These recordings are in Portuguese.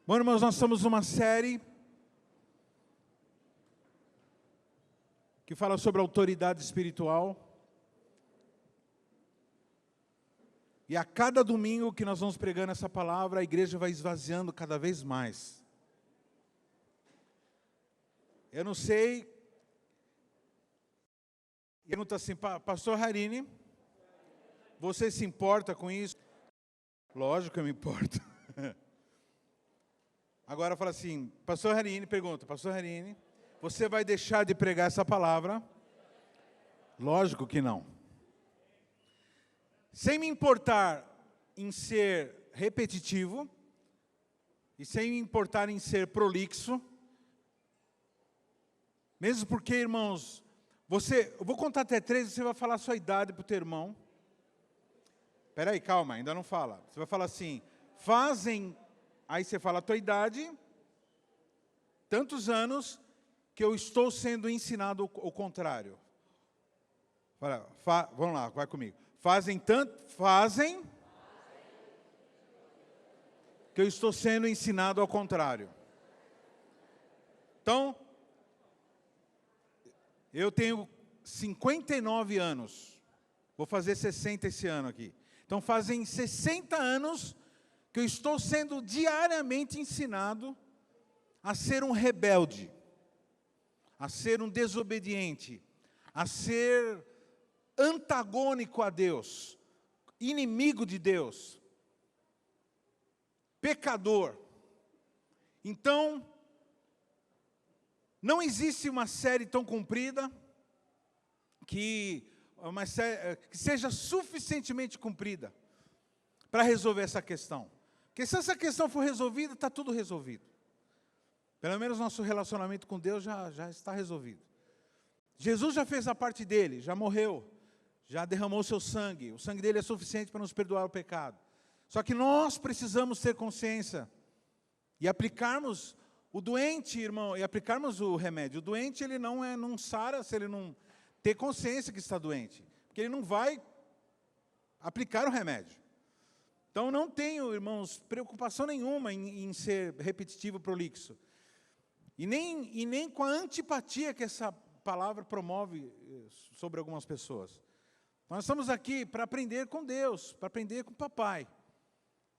Bom, irmãos, nós estamos numa série que fala sobre autoridade espiritual. E a cada domingo que nós vamos pregando essa palavra, a igreja vai esvaziando cada vez mais. Eu não sei. Pergunta assim, pastor Harini, você se importa com isso? Lógico que eu me importo. Agora fala assim, pastor Harini, pergunta, pastor Harini, você vai deixar de pregar essa palavra? Lógico que não. Sem me importar em ser repetitivo, e sem me importar em ser prolixo, mesmo porque, irmãos, eu vou contar até 3 e você vai falar a sua idade para o teu irmão. Espera aí, calma, ainda não fala. Você vai falar assim, aí você fala a tua idade, tantos anos que eu estou sendo ensinado o contrário. Vamos lá, vai comigo. Fazem que eu estou sendo ensinado ao contrário. Então, eu tenho 59 anos, vou fazer 60 esse ano aqui. Então fazem 60 anos que eu estou sendo diariamente ensinado a ser um rebelde, a ser um desobediente, a ser antagônico a Deus, inimigo de Deus, pecador. Então, não existe uma série tão comprida que seja suficientemente comprida para resolver essa questão. Porque se essa questão for resolvida, está tudo resolvido. Pelo menos nosso relacionamento com Deus já está resolvido. Jesus já fez a parte dele, já morreu, já derramou seu sangue. O sangue dele é suficiente para nos perdoar o pecado. Só que nós precisamos ter consciência e aplicarmos o doente, irmão, e aplicarmos o remédio. O doente, ele não sara se ele não ter consciência que está doente. Porque ele não vai aplicar o remédio. Então, não tenho, irmãos, preocupação nenhuma em ser repetitivo, prolixo. E nem com a antipatia que essa palavra promove sobre algumas pessoas. Nós estamos aqui para aprender com Deus, para aprender com o papai.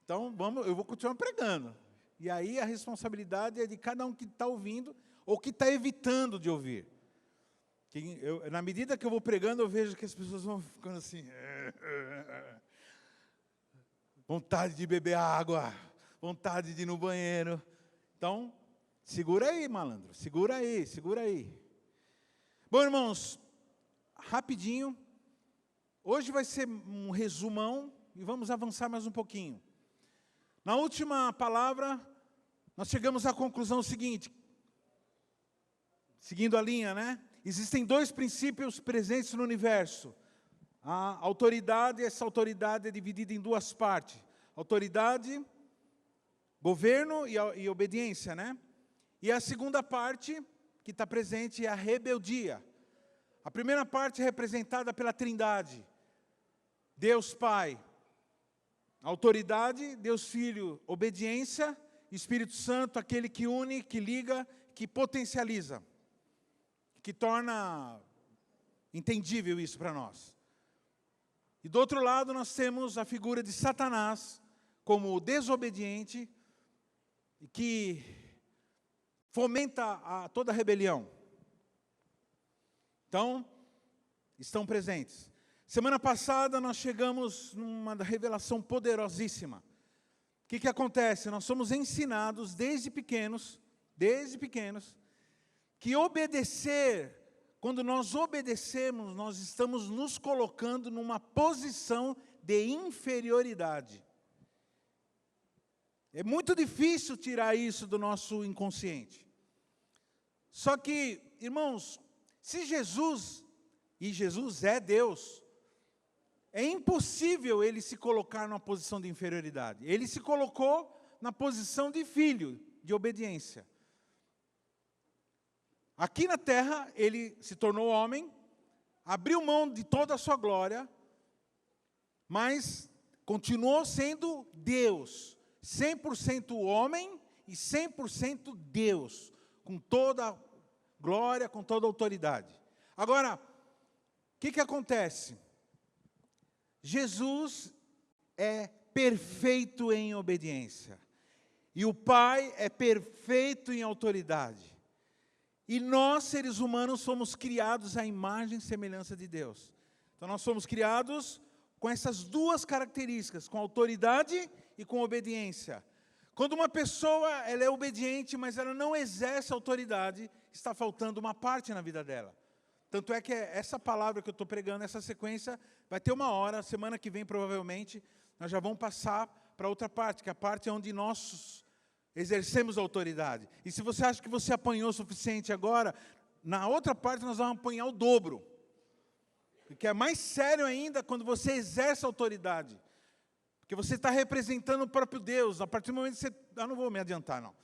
Então, eu vou continuar pregando. E aí a responsabilidade é de cada um que está ouvindo ou que está evitando de ouvir. Na medida que eu vou pregando, eu vejo que as pessoas vão ficando assim. Vontade de beber água, vontade de ir no banheiro. Então, segura aí, malandro, segura aí. Bom, irmãos, rapidinho. Hoje vai ser um resumão e vamos avançar mais um pouquinho. Na última palavra, nós chegamos à conclusão seguinte, seguindo a linha, né? Existem 2 princípios presentes no universo. A autoridade, essa autoridade é dividida em 2 partes. Autoridade, governo e obediência, né? E a segunda parte que está presente é a rebeldia. A primeira parte é representada pela Trindade. Deus Pai, autoridade, Deus Filho, obediência, Espírito Santo, aquele que une, que liga, que potencializa, que torna entendível isso para nós. E do outro lado nós temos a figura de Satanás, como desobediente, que fomenta toda a rebelião. Então, estão presentes. Semana passada nós chegamos numa revelação poderosíssima. O que acontece? Nós somos ensinados desde pequenos, que quando nós obedecemos, nós estamos nos colocando numa posição de inferioridade. É muito difícil tirar isso do nosso inconsciente. Só que, irmãos, se Jesus é Deus, é impossível ele se colocar numa posição de inferioridade. Ele se colocou na posição de filho, de obediência. Aqui na terra, ele se tornou homem, abriu mão de toda a sua glória, mas continuou sendo Deus, 100% homem e 100% Deus, com toda glória, com toda autoridade. Agora, o que acontece? Jesus é perfeito em obediência. E o Pai é perfeito em autoridade. E nós, seres humanos, somos criados à imagem e semelhança de Deus. Então, nós somos criados com essas duas características, com autoridade e com obediência. Quando uma pessoa ela é obediente, mas ela não exerce autoridade, está faltando uma parte na vida dela. Tanto é que essa palavra que eu estou pregando, essa sequência, vai ter uma hora, semana que vem provavelmente, nós já vamos passar para outra parte, que é a parte onde nós exercemos a autoridade. E se você acha que você apanhou o suficiente agora, na outra parte nós vamos apanhar o dobro. O que é mais sério ainda quando você exerce a autoridade. Porque você está representando o próprio Deus. A partir do momento que você... Eu não vou me adiantar, não.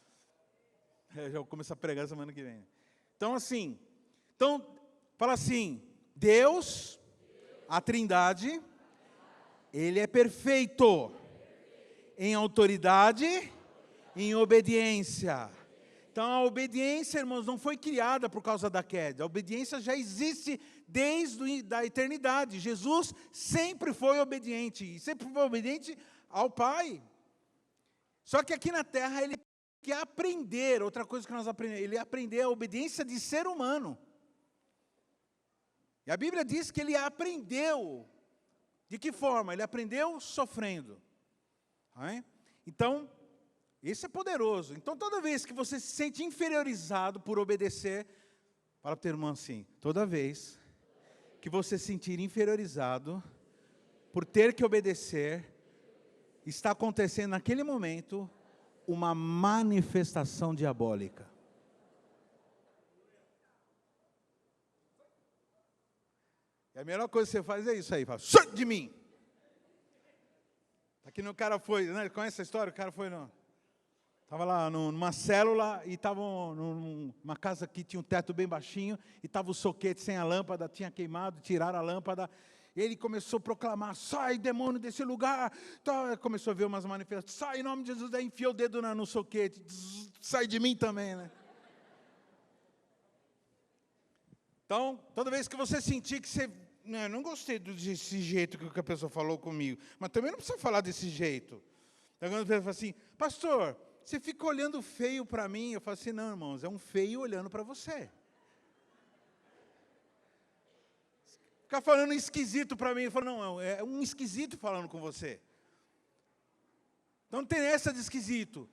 Eu já vou começar a pregar semana que vem. Então, assim... fala assim, Deus, a Trindade, Ele é perfeito em autoridade, em obediência. Então, a obediência, irmãos, não foi criada por causa da queda. A obediência já existe desde a eternidade. Jesus sempre foi obediente, e sempre foi obediente ao Pai. Só que aqui na terra, Ele quer aprender, outra coisa que nós aprendemos, Ele aprendeu a obediência de ser humano. E a Bíblia diz que Ele aprendeu. De que forma? Ele aprendeu sofrendo. Então, isso é poderoso. Então, toda vez que você se sente inferiorizado por obedecer, fala para o teu irmão assim, toda vez que você se sentir inferiorizado por ter que obedecer, está acontecendo naquele momento uma manifestação diabólica. E a melhor coisa que você faz é isso aí, fala, sai de mim. Aqui no cara foi, né, conhece essa história? O cara foi estava lá numa célula e estava numa casa que tinha um teto bem baixinho e estava o soquete sem a lâmpada, tinha queimado, tiraram a lâmpada. E ele começou a proclamar, sai demônio desse lugar. Então, começou a ver umas manifestações, sai em nome de Jesus, aí enfiou o dedo no soquete, sai de mim também, né? Então, toda vez que você sentir que você, não gostei desse jeito que a pessoa falou comigo, mas também não precisa falar desse jeito. Então, quando a pessoa fala assim, pastor, você fica olhando feio para mim. Eu falo assim, não, irmãos, é um feio olhando para você. Ficar falando esquisito para mim, eu falo, não, é um esquisito falando com você. Então não tem essa de esquisito.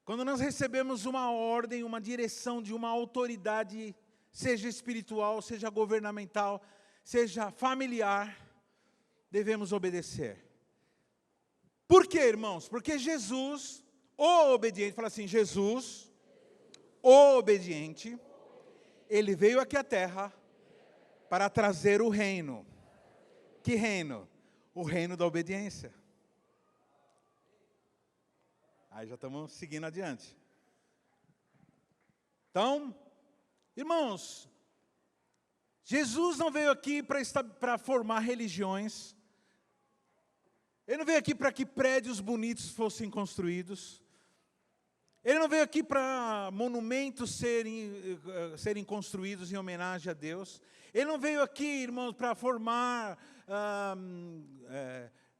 Quando nós recebemos uma ordem, uma direção de uma autoridade, seja espiritual, seja governamental, seja familiar, devemos obedecer. Por quê, irmãos? Porque Jesus, o obediente, fala assim, Jesus, o obediente, Ele veio aqui à terra para trazer o reino. Que reino? O reino da obediência. Aí já estamos seguindo adiante. Então, irmãos, Jesus não veio aqui para formar religiões. Ele não veio aqui para que prédios bonitos fossem construídos. Ele não veio aqui para monumentos serem construídos em homenagem a Deus. Ele não veio aqui, irmãos, para formar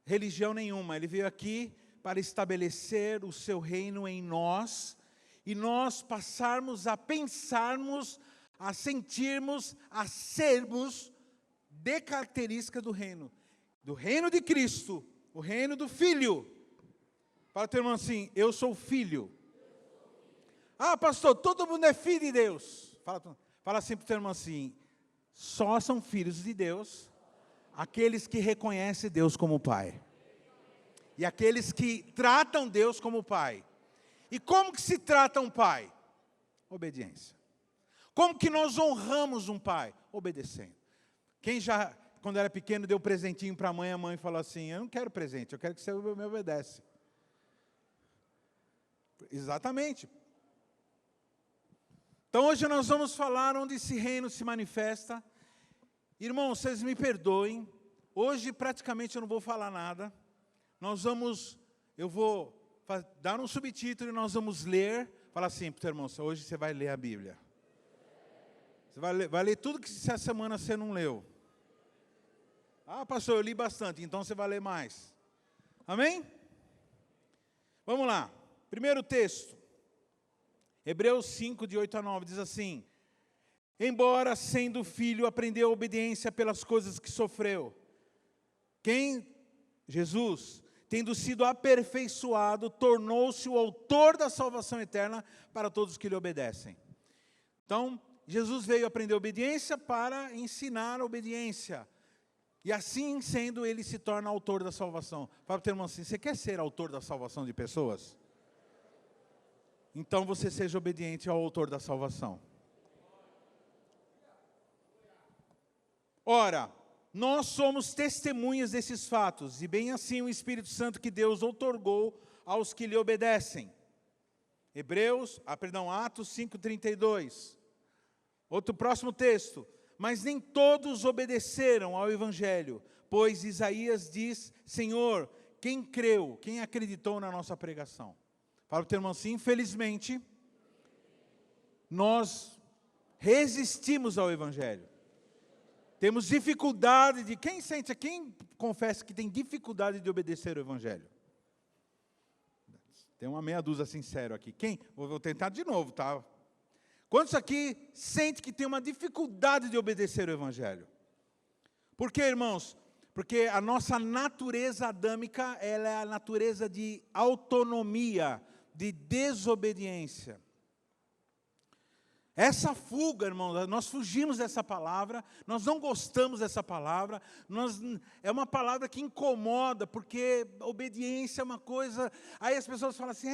religião nenhuma. Ele veio aqui para estabelecer o seu reino em nós. E nós passarmos a pensarmos, a sentirmos, a sermos de característica do reino. Do reino de Cristo, o reino do Filho. Fala teu irmão assim, eu sou filho. Ah, pastor, todo mundo é filho de Deus. Fala assim para o teu irmão assim, só são filhos de Deus aqueles que reconhecem Deus como Pai. E aqueles que tratam Deus como Pai. E como que se trata um pai? Obediência. Como que nós honramos um pai? Obedecendo. Quem já, quando era pequeno, deu presentinho para a mãe falou assim, eu não quero presente, eu quero que você me obedece. Exatamente. Então hoje nós vamos falar onde esse reino se manifesta. Irmãos, vocês me perdoem, hoje praticamente eu não vou falar nada. Eu vou dar um subtítulo e nós vamos ler. Fala assim para o teu irmão, hoje você vai ler a Bíblia. Você vai ler tudo que essa semana você não leu. Ah, pastor, eu li bastante, então você vai ler mais. Amém? Vamos lá. Primeiro texto. Hebreus 5, de 8 a 9, diz assim: embora sendo filho, aprendeu a obediência pelas coisas que sofreu. Quem? Jesus, tendo sido aperfeiçoado, tornou-se o autor da salvação eterna para todos que lhe obedecem. Então, Jesus veio aprender obediência para ensinar a obediência. E assim sendo, ele se torna autor da salvação. Fala para o teu irmão assim, você quer ser autor da salvação de pessoas? Então você seja obediente ao autor da salvação. Ora, nós somos testemunhas desses fatos, e bem assim o Espírito Santo que Deus outorgou aos que lhe obedecem. Atos 5:32. Outro próximo texto. Mas nem todos obedeceram ao Evangelho, pois Isaías diz, Senhor, quem creu, quem acreditou na nossa pregação? Fala para o teu irmão assim, infelizmente, nós resistimos ao Evangelho. Temos dificuldade de... Quem confessa que tem dificuldade de obedecer ao Evangelho? Tem uma meia dúzia sincero aqui. Quem? Vou tentar de novo, tá? Quantos aqui sente que tem uma dificuldade de obedecer ao Evangelho? Por quê, irmãos? Porque a nossa natureza adâmica, ela é a natureza de autonomia, de desobediência. Essa fuga, irmãos, nós fugimos dessa palavra, nós não gostamos dessa palavra, é uma palavra que incomoda, porque obediência é uma coisa... Aí as pessoas falam assim,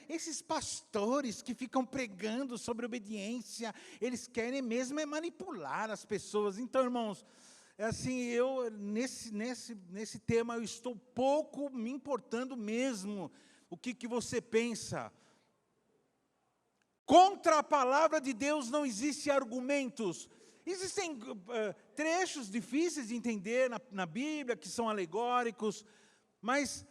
esses pastores que ficam pregando sobre obediência, eles querem mesmo manipular as pessoas. Então, irmãos, nesse tema eu estou pouco me importando mesmo o que você pensa. Contra a palavra de Deus não existem argumentos. Existem trechos difíceis de entender na Bíblia, que são alegóricos. Mas,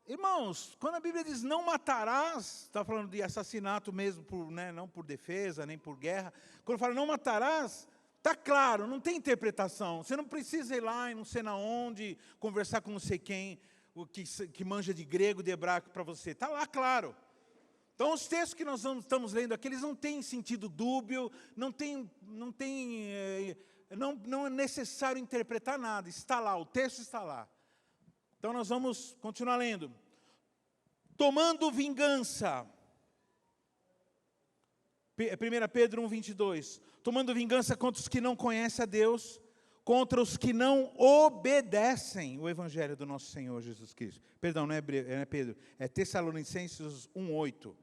irmãos, quando a Bíblia diz não matarás, está falando de assassinato mesmo, não por defesa, nem por guerra. Quando fala não matarás, está claro, não tem interpretação. Você não precisa ir lá e não sei na onde, conversar com não sei quem, que manja de grego, de hebraico para você. Está lá claro. Então, os textos que nós estamos lendo aqui, eles não têm sentido dúbio, não é necessário interpretar nada, está lá, o texto está lá. Então, nós vamos continuar lendo. Tomando vingança, 1 Pedro 1:22, tomando vingança contra os que não conhecem a Deus, contra os que não obedecem o Evangelho do nosso Senhor Jesus Cristo. Perdão, não é Pedro, é Tessalonicenses 1:8.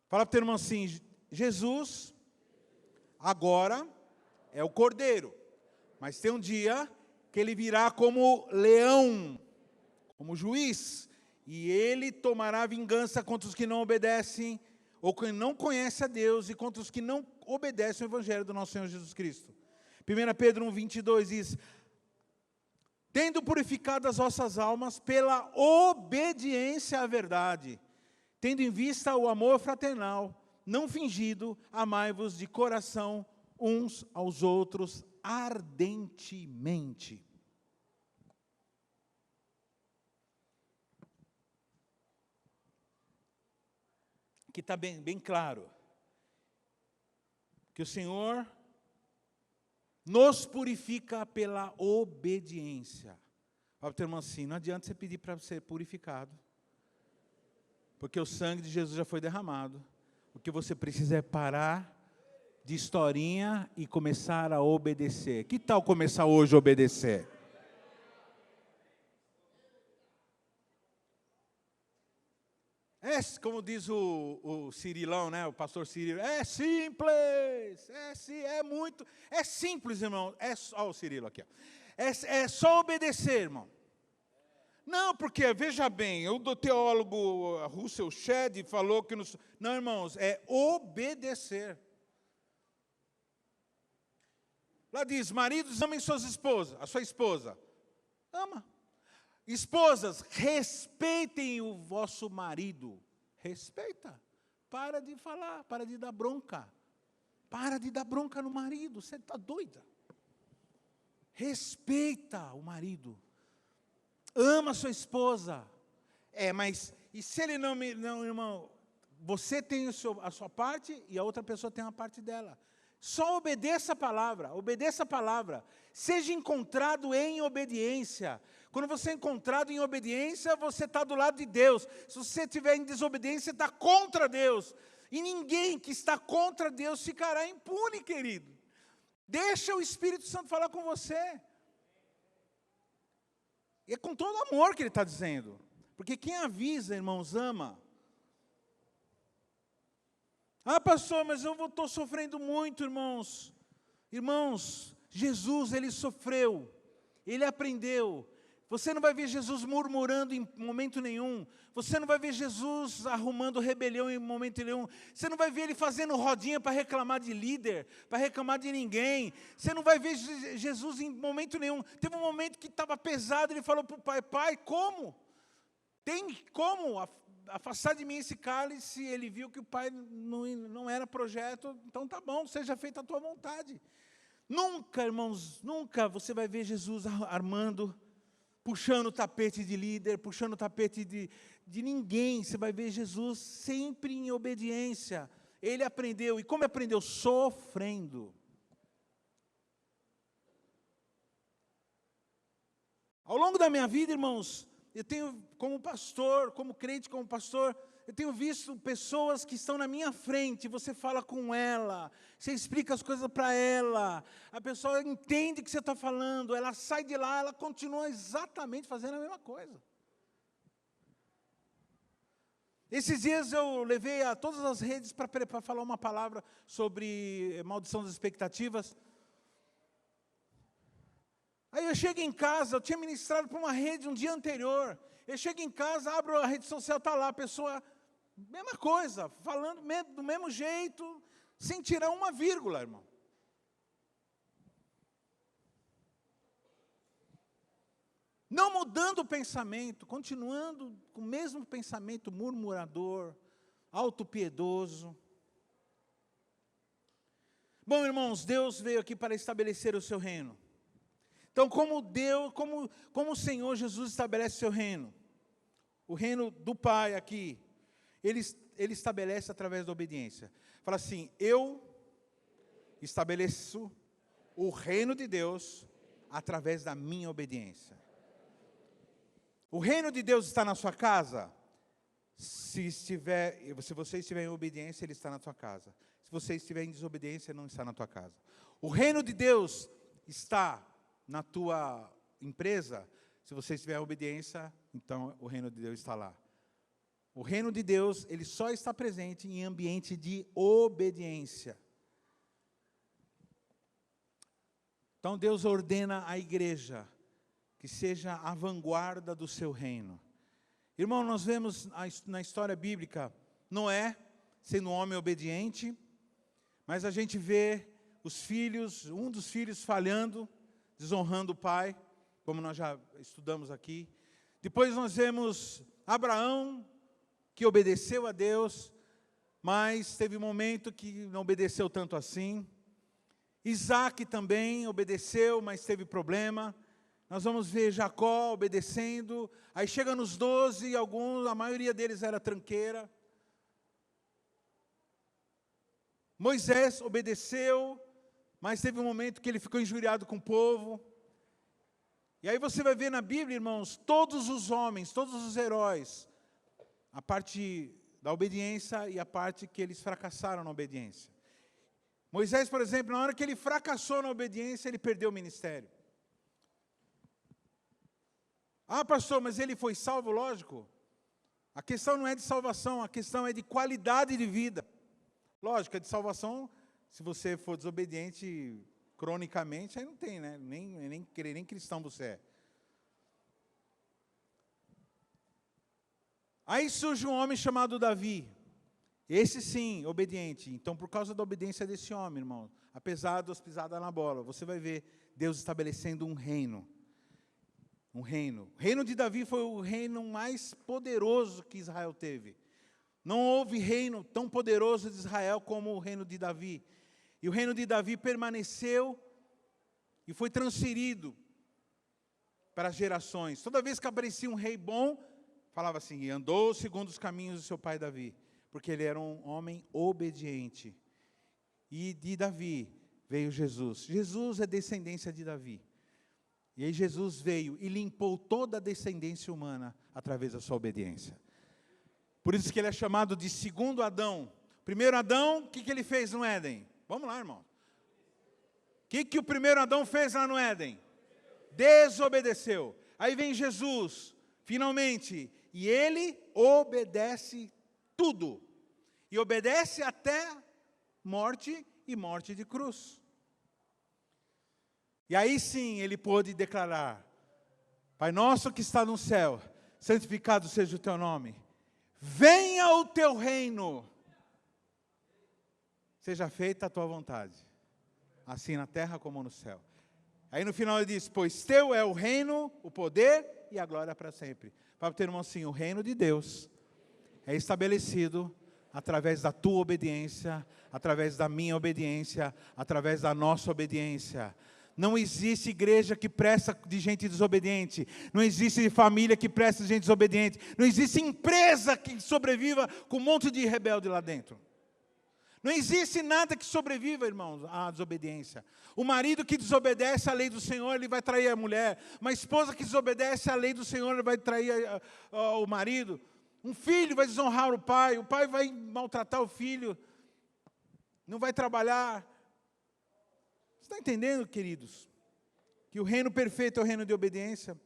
Fala para o teu irmão assim, Jesus agora é o Cordeiro, mas tem um dia que ele virá como leão, como juiz, e ele tomará vingança contra os que não obedecem, ou que não conhecem a Deus, e contra os que não obedecem o Evangelho do nosso Senhor Jesus Cristo. 1 Pedro 1:22 diz, tendo purificado as vossas almas pela obediência à verdade, tendo em vista o amor fraternal, não fingido, amai-vos de coração uns aos outros ardentemente. Aqui está bem claro, que o Senhor nos purifica pela obediência. Fala para o teu irmão assim, não adianta você pedir para ser purificado, porque o sangue de Jesus já foi derramado. O que você precisa é parar de historinha e começar a obedecer. Que tal começar hoje a obedecer? Como diz o Cirilão, né, o pastor Cirilo, é simples, é simples, irmão. Olha o Cirilo aqui. É só obedecer, irmão. Não, porque, veja bem, o teólogo Russell Shedd falou que... Não, irmãos, é obedecer. Lá diz, maridos, amem a sua esposa. Ama. Esposas, respeitem o vosso marido. Respeita. Para de falar, para de dar bronca. Para de dar bronca no marido, você está doida. Respeita o marido. Ama a sua esposa. Mas e se ele não, irmão, você tem a sua parte e a outra pessoa tem uma parte dela. Só obedeça a palavra, obedeça a palavra. Seja encontrado em obediência. Quando você é encontrado em obediência, você está do lado de Deus. Se você estiver em desobediência, você está contra Deus. E ninguém que está contra Deus ficará impune, querido. Deixa o Espírito Santo falar com você. E é com todo amor que ele está dizendo. Porque quem avisa, irmãos, ama. Pastor, mas eu estou sofrendo muito, irmãos. Irmãos, Jesus, ele sofreu. Ele aprendeu. Você não vai ver Jesus murmurando em momento nenhum. Você não vai ver Jesus arrumando rebelião em momento nenhum. Você não vai ver ele fazendo rodinha para reclamar de líder, para reclamar de ninguém. Você não vai ver Jesus em momento nenhum. Teve um momento que estava pesado, ele falou para o pai, pai, como? Tem como afastar de mim esse cálice? Ele viu que o pai não era projeto, então tá bom, seja feita a tua vontade. Nunca, irmãos, nunca você vai ver Jesus armando, puxando o tapete de líder, puxando o tapete de ninguém. Você vai ver Jesus sempre em obediência. Ele aprendeu, e como aprendeu? Sofrendo. Ao longo da minha vida, irmãos, eu tenho, como pastor, como crente, como pastor, eu tenho visto pessoas que estão na minha frente, você fala com ela, você explica as coisas para ela, a pessoa entende o que você está falando, ela sai de lá, ela continua exatamente fazendo a mesma coisa. Esses dias eu levei a todas as redes para falar uma palavra sobre maldição das expectativas. Aí eu chego em casa, eu tinha ministrado para uma rede um dia anterior. Eu chego em casa, abro a rede social, está lá a pessoa, mesma coisa, falando do mesmo jeito, sem tirar uma vírgula, irmão. Não mudando o pensamento, continuando com o mesmo pensamento murmurador, autopiedoso. Bom, irmãos, Deus veio aqui para estabelecer o seu reino. Então, como o Senhor Jesus estabelece o seu reino? O reino do Pai aqui, Ele estabelece através da obediência. Fala assim, eu estabeleço o reino de Deus através da minha obediência. O reino de Deus está na sua casa? Se você estiver em obediência, Ele está na sua casa. Se você estiver em desobediência, Ele não está na tua casa. O reino de Deus está na tua empresa, se você estiver em obediência, então o reino de Deus está lá. O reino de Deus, ele só está presente em ambiente de obediência. Então Deus ordena à igreja que seja a vanguarda do seu reino. Irmão, nós vemos na história bíblica, Noé sendo um homem obediente, mas a gente vê um dos filhos falhando, desonrando o pai, como nós já estudamos aqui. Depois nós vemos Abraão, que obedeceu a Deus, mas teve um momento que não obedeceu tanto assim. Isaac também obedeceu, mas teve problema. Nós vamos ver Jacó obedecendo, aí chega nos 12, a maioria deles era tranqueira. Moisés obedeceu, mas teve um momento que ele ficou injuriado com o povo. E aí você vai ver na Bíblia, irmãos, todos os homens, todos os heróis, a parte da obediência e a parte que eles fracassaram na obediência. Moisés, por exemplo, na hora que ele fracassou na obediência, ele perdeu o ministério. Pastor, mas ele foi salvo? Lógico. A questão não é de salvação, a questão é de qualidade de vida. Lógico, é de salvação. Se você for desobediente cronicamente, aí não tem, né? Nem cristão você é. Aí surge um homem chamado Davi. Esse sim, obediente. Então, por causa da obediência desse homem, irmão, apesar das pisadas na bola, você vai ver Deus estabelecendo um reino. Um reino. O reino de Davi foi o reino mais poderoso que Israel teve. Não houve reino tão poderoso de Israel como o reino de Davi. E o reino de Davi permaneceu e foi transferido para as gerações. Toda vez que aparecia um rei bom, falava assim, e andou segundo os caminhos do seu pai Davi, porque ele era um homem obediente. E de Davi veio Jesus. Jesus é descendência de Davi. E aí Jesus veio e limpou toda a descendência humana através da sua obediência. Por isso que ele é chamado de segundo Adão. Primeiro Adão, o que ele fez no Éden? Vamos lá, irmão. O que o primeiro Adão fez lá no Éden? Desobedeceu. Aí vem Jesus, finalmente, e ele obedece tudo. E obedece até morte e morte de cruz. E aí sim ele pôde declarar, Pai nosso que está no céu, santificado seja o teu nome. Venha o teu reino. Seja feita a tua vontade, assim na terra como no céu. Aí no final ele diz, pois teu é o reino, o poder e a glória para sempre. Para o teu irmão assim, o reino de Deus é estabelecido através da tua obediência, através da minha obediência, através da nossa obediência. Não existe igreja que presta de gente desobediente. Não existe família que presta de gente desobediente. Não existe empresa que sobreviva com um monte de rebelde lá dentro. Não existe nada que sobreviva, irmãos, à desobediência. O marido que desobedece à lei do Senhor, ele vai trair a mulher. Uma esposa que desobedece à lei do Senhor, ele vai trair o marido. Um filho vai desonrar o pai vai maltratar o filho, não vai trabalhar. Você está entendendo, queridos? Que o reino perfeito é o reino de obediência.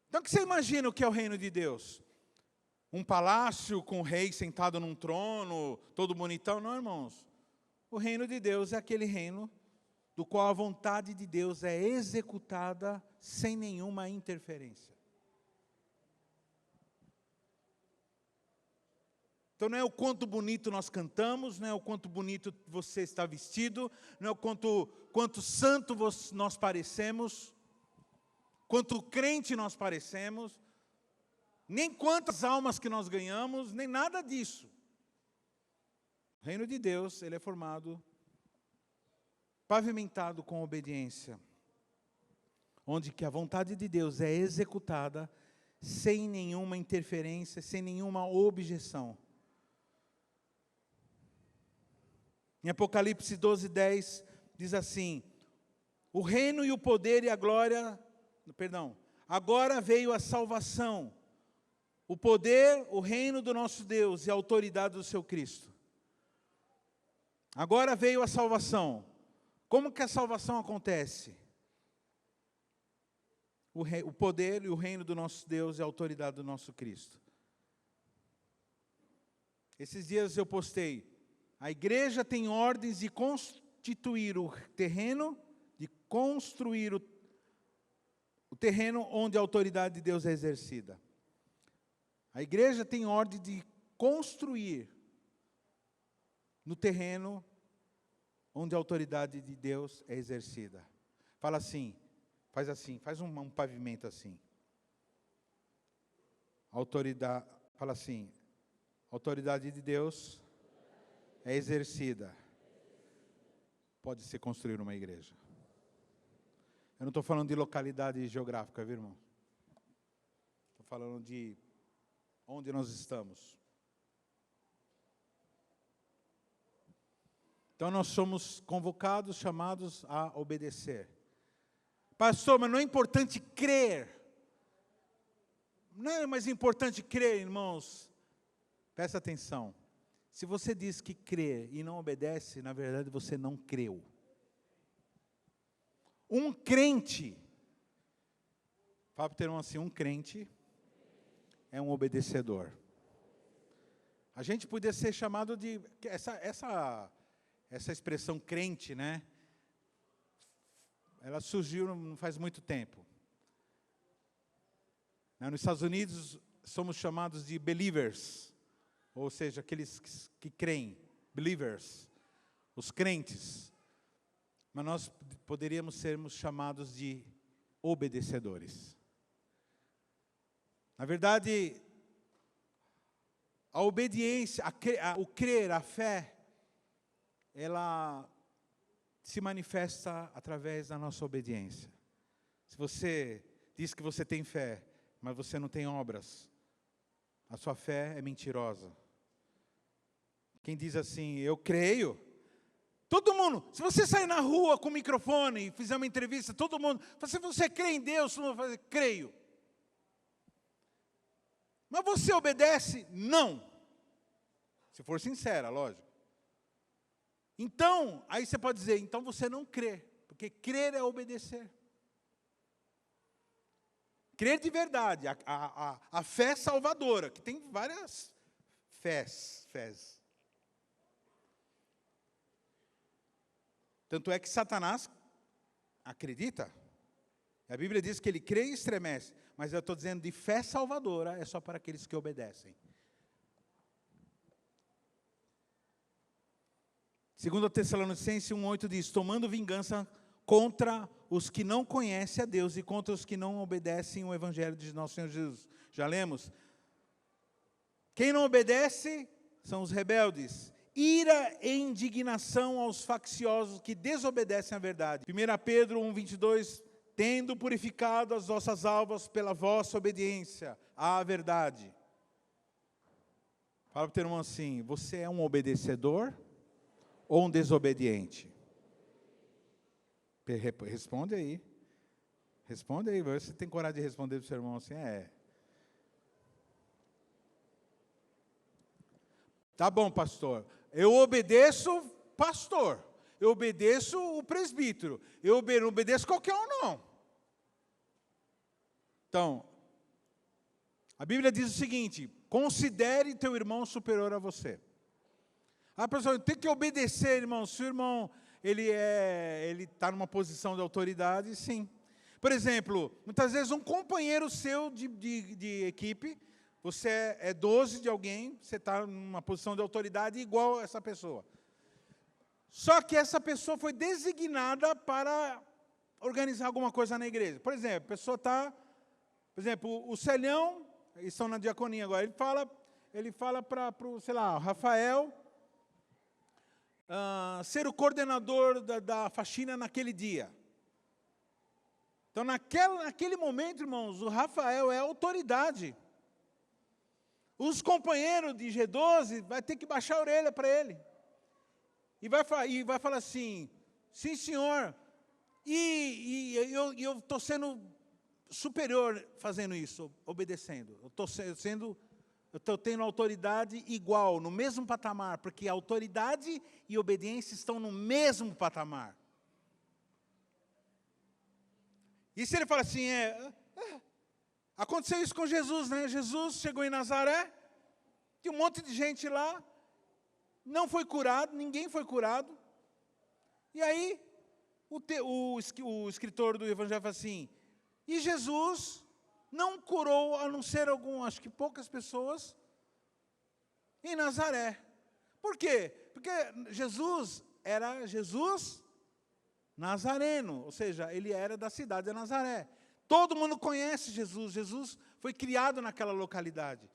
Então, o que você imagina o que é o reino de Deus? Um palácio com o rei sentado num trono, todo bonitão? Não, irmãos. O reino de Deus é aquele reino do qual a vontade de Deus é executada sem nenhuma interferência. Então não é o quanto bonito nós cantamos, não é o quanto bonito você está vestido, não é o quanto santo nós parecemos, quanto crente nós parecemos, nem quantas almas que nós ganhamos, nem nada disso. O reino de Deus, ele é formado, pavimentado com obediência, onde que a vontade de Deus é executada sem nenhuma interferência, sem nenhuma objeção. Em Apocalipse 12:10 diz assim, o reino e o poder e a glória, agora veio a salvação, o poder, o reino do nosso Deus e a autoridade do seu Cristo. Agora veio a salvação. Como que a salvação acontece? O poder e o reino do nosso Deus e a autoridade do nosso Cristo. Esses dias eu postei, a igreja tem ordens de constituir o terreno, de construir o terreno onde a autoridade de Deus é exercida. A igreja tem ordem de construir no terreno onde a autoridade de Deus é exercida. Fala assim, faz um pavimento assim. Fala assim, a autoridade de Deus é exercida. Pode se construir uma igreja. Eu não estou falando de localidade geográfica, viu, irmão? Estou falando de onde nós estamos. Então nós somos convocados, chamados a obedecer. Pastor, mas não é importante crer. Não é mais importante crer, irmãos. Presta atenção. Se você diz que crê e não obedece, na verdade você não creu. Um crente, fala para o irmão assim, um crente é um obedecedor. A gente podia ser chamado de, essa expressão crente, né? Ela surgiu não faz muito tempo. Nos Estados Unidos somos chamados de believers, ou seja, aqueles que creem, believers. os crentes. Mas nós poderíamos sermos chamados de obedecedores. Na verdade, a obediência, o crer, a fé, ela se manifesta através da nossa obediência. Se você diz que você tem fé, mas você não tem obras, a sua fé é mentirosa. Quem diz assim, eu creio, todo mundo, se você sair na rua com o microfone e fizer uma entrevista, todo mundo, se você crê em Deus, todo mundo vai dizer, creio. Mas você obedece? Não. Se for sincera, lógico. Então, aí você pode dizer, então você não crê, porque crer é obedecer. Crer de verdade, a fé salvadora, que tem várias fés. Tanto é que Satanás acredita. A Bíblia diz que ele crê e estremece. Mas eu estou dizendo de fé salvadora, é só para aqueles que obedecem. 2 Tessalonicenses 1,8 diz, tomando vingança contra os que não conhecem a Deus e contra os que não obedecem o Evangelho de nosso Senhor Jesus. Já lemos? Quem não obedece são os rebeldes. Ira e indignação aos facciosos que desobedecem à verdade. 1 Pedro 1,22, tendo purificado as vossas almas pela vossa obediência à verdade. Fala para o teu irmão assim, você é um obedecedor ou um desobediente? Responde aí. Responde aí, você tem coragem de responder para o seu irmão assim? Tá bom, pastor. Eu obedeço pastor. Eu obedeço o presbítero. Eu não obedeço qualquer um, não. Então, a Bíblia diz o seguinte, considere teu irmão superior a você. A pessoa tem que obedecer, irmão. Se o irmão, ele está numa posição de autoridade, sim. Por exemplo, muitas vezes um companheiro seu de equipe, você é 12 de alguém, você está numa posição de autoridade igual a essa pessoa. Só que essa pessoa foi designada para organizar alguma coisa na igreja. Por exemplo, a pessoa está, por exemplo, o Celhão, eles estão na diaconia agora, ele fala para sei lá, o Rafael, ser o coordenador da faxina naquele dia. Então, naquele momento, irmãos, o Rafael é autoridade. Os companheiros de G12 vai ter que baixar a orelha para ele. E vai falar assim, sim, senhor, e eu estou sendo superior fazendo isso, obedecendo. Eu estou tendo autoridade igual, no mesmo patamar, porque autoridade e obediência estão no mesmo patamar. E se ele fala assim, aconteceu isso com Jesus, né? Jesus chegou em Nazaré, tinha um monte de gente lá, não foi curado, ninguém foi curado. E aí, o escritor do Evangelho fala assim, e Jesus não curou, a não ser acho que poucas pessoas, em Nazaré. Por quê? Porque Jesus era Jesus nazareno, ou seja, ele era da cidade de Nazaré. Todo mundo conhece Jesus, Jesus foi criado naquela localidade.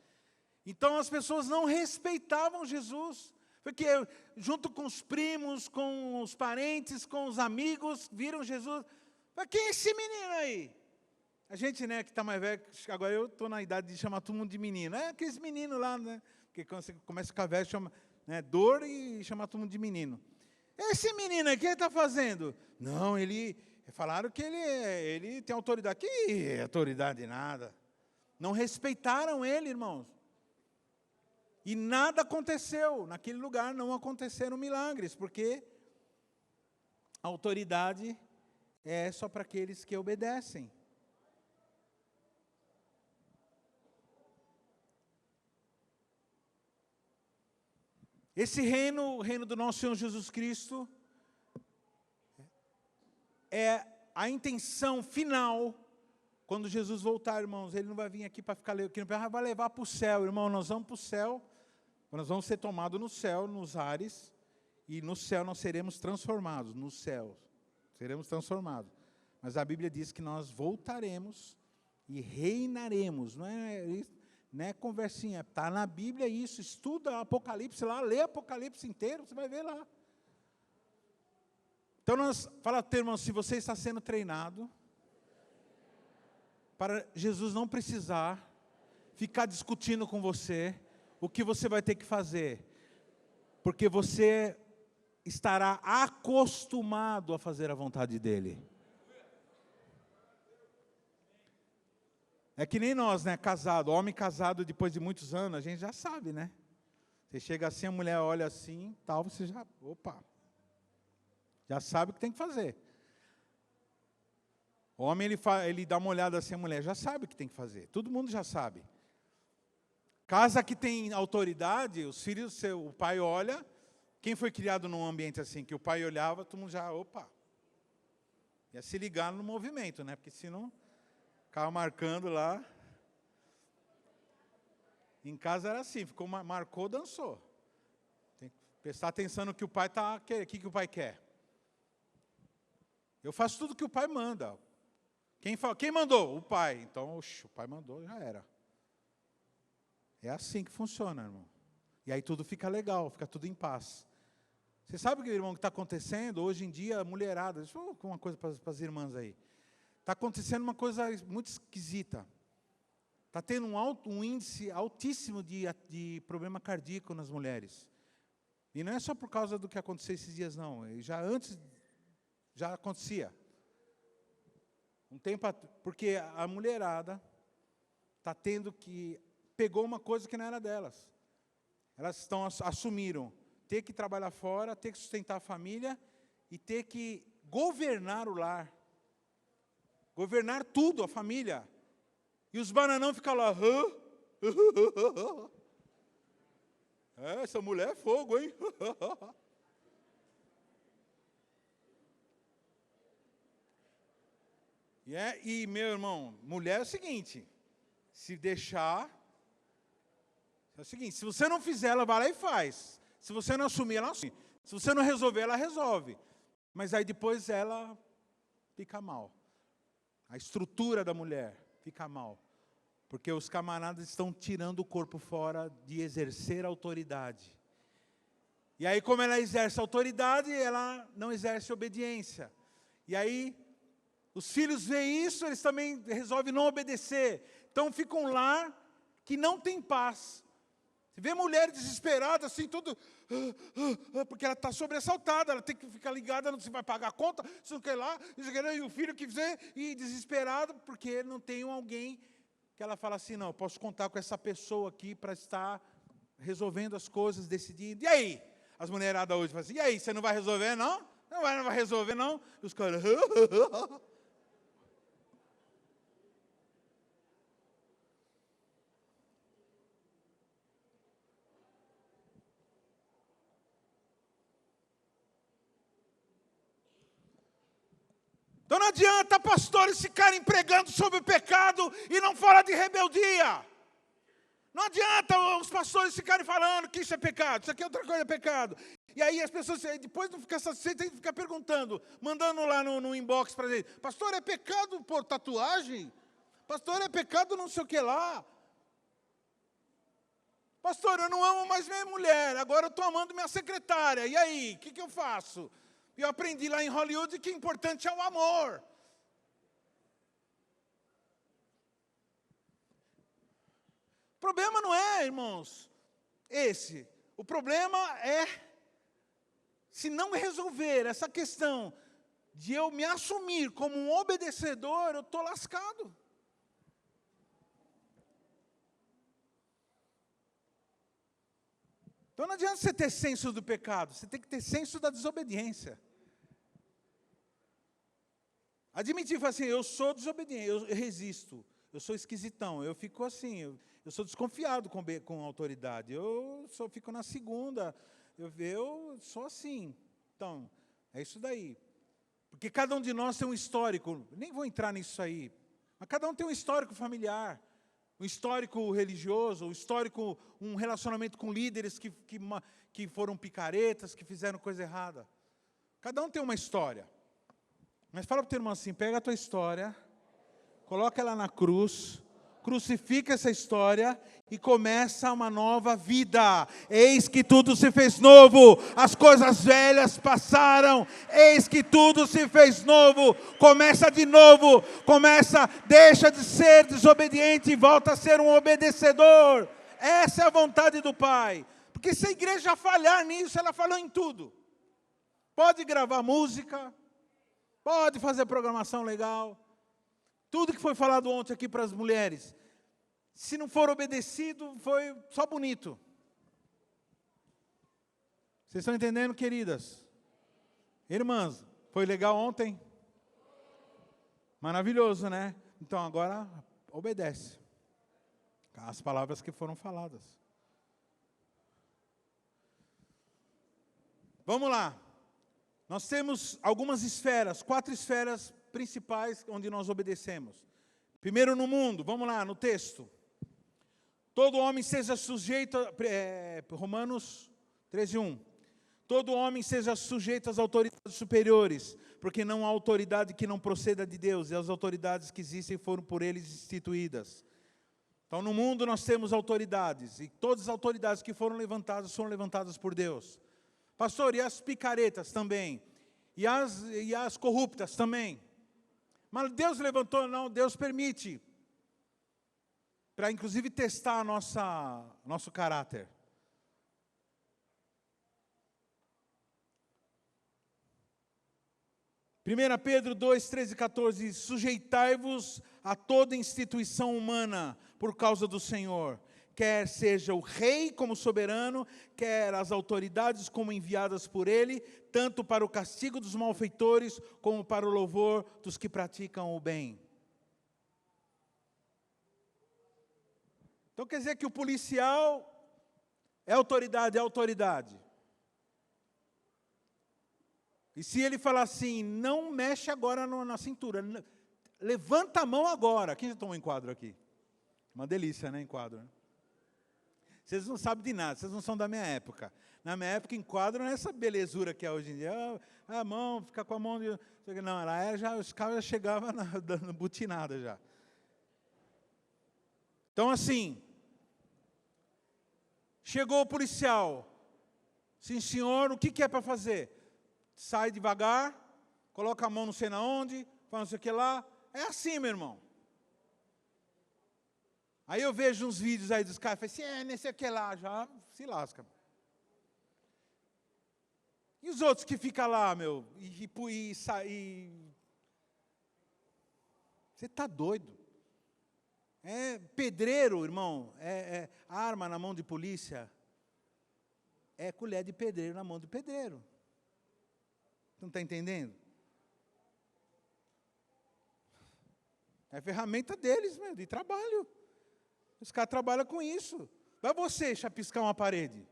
Então as pessoas não respeitavam Jesus, porque junto com os primos, com os parentes, com os amigos, viram Jesus. Quem é esse menino aí? A gente, né, que está mais velho, agora eu estou na idade de chamar todo mundo de menino. É aqueles meninos lá, né? Porque quando você começa a ficar velho, chama, né, dor e chama todo mundo de menino. Esse menino aqui, o que ele está fazendo? Não, falaram que ele tem autoridade. Que autoridade nada. Não respeitaram ele, irmãos. E nada aconteceu. Naquele lugar não aconteceram milagres, porque a autoridade é só para aqueles que obedecem. Esse reino, o reino do nosso Senhor Jesus Cristo, é a intenção final, quando Jesus voltar, irmãos, ele não vai vir aqui para ficar aqui, vai levar para o céu, irmão, nós vamos para o céu, nós vamos ser tomados no céu, nos ares, e no céu nós seremos transformados, no céu seremos transformados. Mas a Bíblia diz que nós voltaremos e reinaremos, não é conversinha, está na Bíblia isso, estuda Apocalipse lá, lê Apocalipse inteiro, você vai ver lá. Então fala, irmão, se você está sendo treinado, para Jesus não precisar ficar discutindo com você, o que você vai ter que fazer, porque você estará acostumado a fazer a vontade dEle. É que nem nós, né, casado, homem casado depois de muitos anos, a gente já sabe, né? Você chega assim, a mulher olha assim, tal, você já, já sabe o que tem que fazer. O homem, ele dá uma olhada assim, a mulher já sabe o que tem que fazer, todo mundo já sabe. Casa que tem autoridade, os filhos, o pai olha, quem foi criado num ambiente assim, que o pai olhava, todo mundo já, ia se ligar no movimento, né? Porque senão... ficava marcando lá. Em casa era assim, marcou, dançou. Tem que prestar atenção no que o pai está querendo. O que o pai quer? Eu faço tudo que o pai manda. Quem mandou? O pai. Então, o pai mandou, já era. É assim que funciona, irmão. E aí tudo fica legal, fica tudo em paz. Você sabe, irmão, o que está acontecendo? Hoje em dia, mulherada, deixa eu falar uma coisa para as irmãs aí. Está acontecendo uma coisa muito esquisita. Está tendo um índice altíssimo de problema cardíaco nas mulheres. E não é só por causa do que aconteceu esses dias, não. Já antes, já acontecia. Porque a mulherada está tendo que... pegou uma coisa que não era delas. Elas assumiram ter que trabalhar fora, ter que sustentar a família e ter que governar o lar. Governar tudo, a família. E os bananão ficam lá. Essa mulher é fogo, hein? E, meu irmão, mulher é o seguinte. Se deixar... é o seguinte, se você não fizer, ela vai lá e faz. Se você não assumir, ela assume. Se você não resolver, ela resolve. Mas aí depois ela fica mal. A estrutura da mulher fica mal. Porque os camaradas estão tirando o corpo fora de exercer autoridade. E aí, como ela exerce autoridade, ela não exerce obediência. E aí, os filhos veem isso, eles também resolvem não obedecer. Então, ficam lá que não tem paz. Você vê mulher desesperada, assim, tudo... porque ela está sobressaltada, ela tem que ficar ligada, se vai pagar a conta, se não quer lá, e o filho que fizer, e desesperado, porque não tem alguém que ela fala assim, não, eu posso contar com essa pessoa aqui para estar resolvendo as coisas, decidindo. E aí? As mulheradas hoje falam assim, e aí, você não vai resolver, não? Não vai resolver, não? E os caras... Então não adianta pastores ficarem pregando sobre o pecado e não falar de rebeldia. Não adianta os pastores ficarem falando que isso é pecado, isso aqui é outra coisa, é pecado. E aí as pessoas, depois não ficar satisfeitas, tem que ficar perguntando, mandando lá no inbox para ele, pastor, é pecado por tatuagem? Pastor, é pecado não sei o que lá? Pastor, eu não amo mais minha mulher, agora eu estou amando minha secretária, e aí, o que eu faço? Eu aprendi lá em Hollywood que o importante é o amor. O problema não é, irmãos, esse. O problema é, se não resolver essa questão de eu me assumir como um obedecedor, eu estou lascado. Então não adianta você ter senso do pecado, você tem que ter senso da desobediência. Admitir, assim, eu sou desobediente, eu resisto, eu sou esquisitão, eu fico assim, eu sou desconfiado com autoridade, eu só fico na segunda, eu sou assim. Então, é isso daí. Porque cada um de nós tem um histórico, nem vou entrar nisso aí, mas cada um tem um histórico familiar. um histórico religioso, um relacionamento com líderes que foram picaretas, que fizeram coisa errada. Cada um tem uma história. Mas fala para o teu irmão assim, pega a tua história, coloca ela na cruz, crucifica essa história e começa uma nova vida. Eis que tudo se fez novo, as coisas velhas passaram, eis que tudo se fez novo. Começa de novo, deixa de ser desobediente e volta a ser um obedecedor. Essa é a vontade do Pai. Porque se a igreja falhar nisso, ela falhou em tudo. Pode gravar música, pode fazer programação legal. Tudo que foi falado ontem aqui para as mulheres, se não for obedecido, foi só bonito. Vocês estão entendendo, queridas? Irmãs, foi legal ontem? Maravilhoso, né? Então agora obedece as palavras que foram faladas. Vamos lá. Nós temos algumas esferas, 4 esferas principais onde nós obedecemos. Primeiro no mundo, vamos lá, no texto. Todo homem seja sujeito, Romanos 13:1. Todo homem seja sujeito às autoridades superiores, porque não há autoridade que não proceda de Deus, e as autoridades que existem foram por eles instituídas. Então no mundo nós temos autoridades, e todas as autoridades que foram levantadas por Deus. Pastor, e as picaretas também? E as corruptas também? Mas Deus levantou? Não, Deus permite. Para inclusive testar nosso caráter. Primeira Pedro 2, 13 e 14, sujeitai-vos a toda instituição humana por causa do Senhor, quer seja o rei como soberano, quer as autoridades como enviadas por ele, tanto para o castigo dos malfeitores, como para o louvor dos que praticam o bem. Então quer dizer que o policial é autoridade. E se ele falar assim, não mexe agora na cintura, levanta a mão agora. Quem já tomou um enquadro aqui? Uma delícia, né, enquadro? Vocês não sabem de nada, vocês não são da minha época. Na minha época, enquadro não é essa belezura que é hoje em dia. A mão, ficar com a mão... Não, ela era os caras já chegavam dando butinada já. Então assim, chegou o policial. Sim, senhor, o que é para fazer? Sai devagar, coloca a mão não sei na onde, fala não sei o que lá. É assim, meu irmão. Aí eu vejo uns vídeos aí dos caras, falei assim, não sei o que lá, já se lasca. E os outros que ficam lá, meu, e sair. Você está doido? É pedreiro, irmão, arma na mão de polícia, é colher de pedreiro na mão de pedreiro. Não está entendendo? É ferramenta deles, meu, de trabalho. Os caras trabalham com isso. Vai você chapiscar uma parede.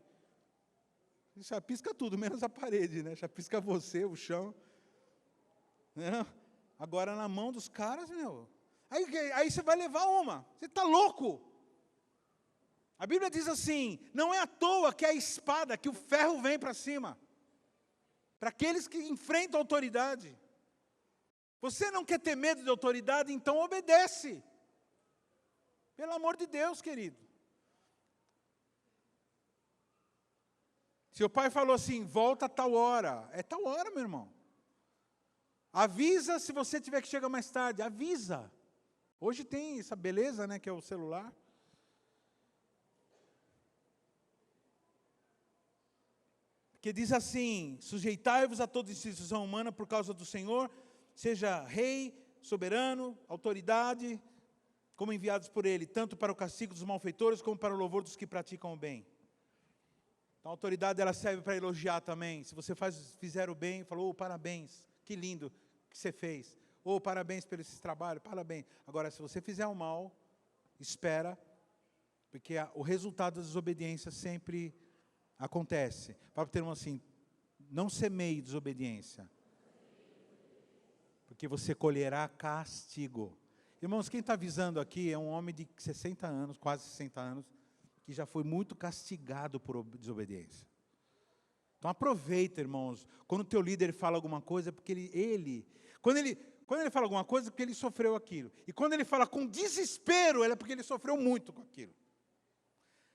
Chapisca tudo, menos a parede, né? Chapisca você, o chão. Né? Agora na mão dos caras, meu. Aí você vai levar uma. Você está louco? A Bíblia diz assim, não é à toa que a espada, que o ferro vem para cima. Para aqueles que enfrentam a autoridade. Você não quer ter medo de autoridade, então obedece. Pelo amor de Deus, querido. Seu pai falou assim, volta a tal hora. É tal hora, meu irmão. Avisa se você tiver que chegar mais tarde. Avisa. Hoje tem essa beleza, né, que é o celular. Que diz assim, sujeitai-vos a toda instituição humana por causa do Senhor, seja rei, soberano, autoridade, como enviados por ele, tanto para o castigo dos malfeitores, como para o louvor dos que praticam o bem. Então a autoridade ela serve para elogiar também. Se você fizer o bem, falou, parabéns, que lindo que você fez. Parabéns pelo esse trabalho, parabéns. Agora, se você fizer o mal, espera, porque o resultado da desobediência sempre acontece. Para ter assim, não semeie desobediência, porque você colherá castigo. Irmãos, quem está avisando aqui é um homem de 60 anos, quase 60 anos, que já foi muito castigado por desobediência. Então aproveita, irmãos, quando o teu líder fala alguma coisa, porque quando ele fala alguma coisa, é porque ele sofreu aquilo. E quando ele fala com desespero, é porque ele sofreu muito com aquilo.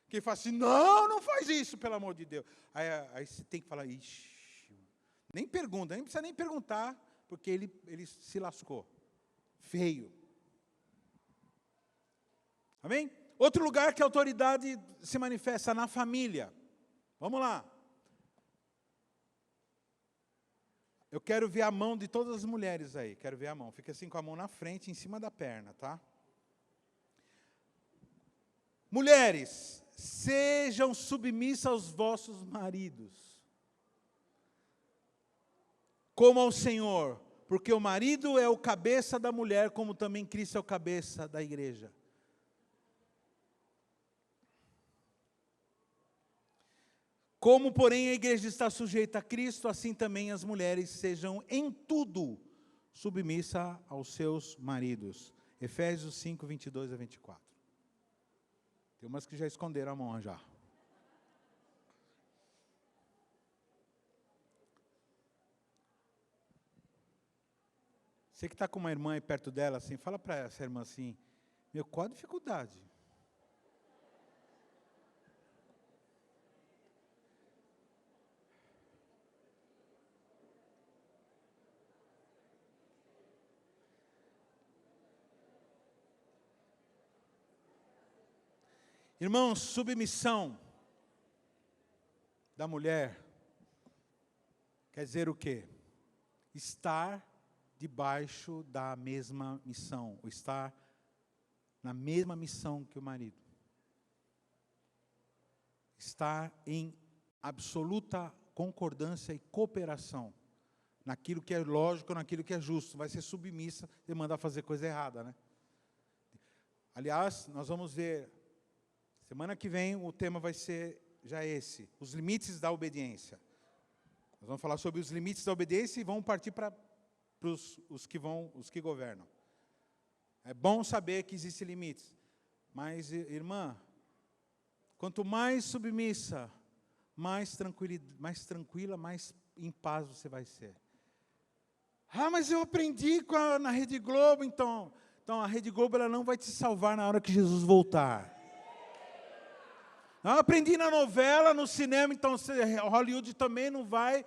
Que ele fala assim, não faz isso, pelo amor de Deus. Aí você tem que falar, ixi, nem pergunta, nem precisa nem perguntar, porque ele se lascou. Feio. Amém? Outro lugar que a autoridade se manifesta na família. Vamos lá. Eu quero ver a mão de todas as mulheres aí. Quero ver a mão. Fica assim com a mão na frente, em cima da perna, tá? Mulheres, sejam submissas aos vossos maridos, como ao Senhor, porque o marido é o cabeça da mulher, como também Cristo é o cabeça da igreja. Como, porém, a igreja está sujeita a Cristo, assim também as mulheres sejam em tudo submissas aos seus maridos. Efésios 5, 22 a 24. Tem umas que já esconderam a mão já. Você que está com uma irmã aí perto dela, assim, fala para essa irmã assim, qual a dificuldade? Irmãos, submissão da mulher quer dizer o quê? Estar debaixo da mesma missão, ou estar na mesma missão que o marido. Estar em absoluta concordância e cooperação, naquilo que é lógico, naquilo que é justo. Vai ser submissa e mandar fazer coisa errada, né? Aliás, nós vamos ver, semana que vem o tema vai ser já esse, os limites da obediência. Nós vamos falar sobre os limites da obediência e vamos partir para os que governam. É bom saber que existem limites, mas, irmã, quanto mais submissa, mais tranquila, mais em paz você vai ser. Mas eu aprendi na Rede Globo, então a Rede Globo ela não vai te salvar na hora que Jesus voltar. Eu aprendi na novela, no cinema, então Hollywood também não vai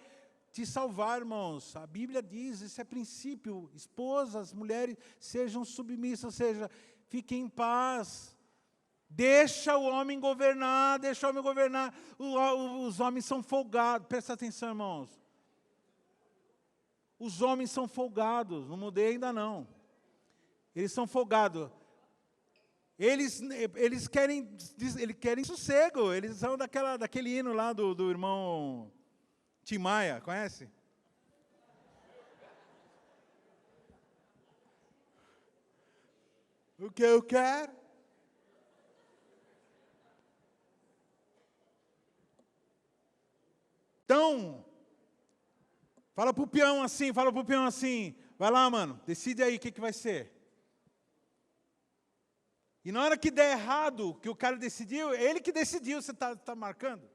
te salvar, irmãos. A Bíblia diz, isso é princípio. Esposas, mulheres, sejam submissas, ou seja, fiquem em paz. Deixa o homem governar, deixa o homem governar. Os homens são folgados. Presta atenção, irmãos. Os homens são folgados, não mudei ainda não. Eles são folgados. Eles querem sossego. Eles são daquele hino lá do irmão Tim Maia, conhece? O que eu quero? Então, fala para o peão assim, vai lá, mano, decide aí o que vai ser. E na hora que der errado, que o cara decidiu, ele que decidiu, você está marcando.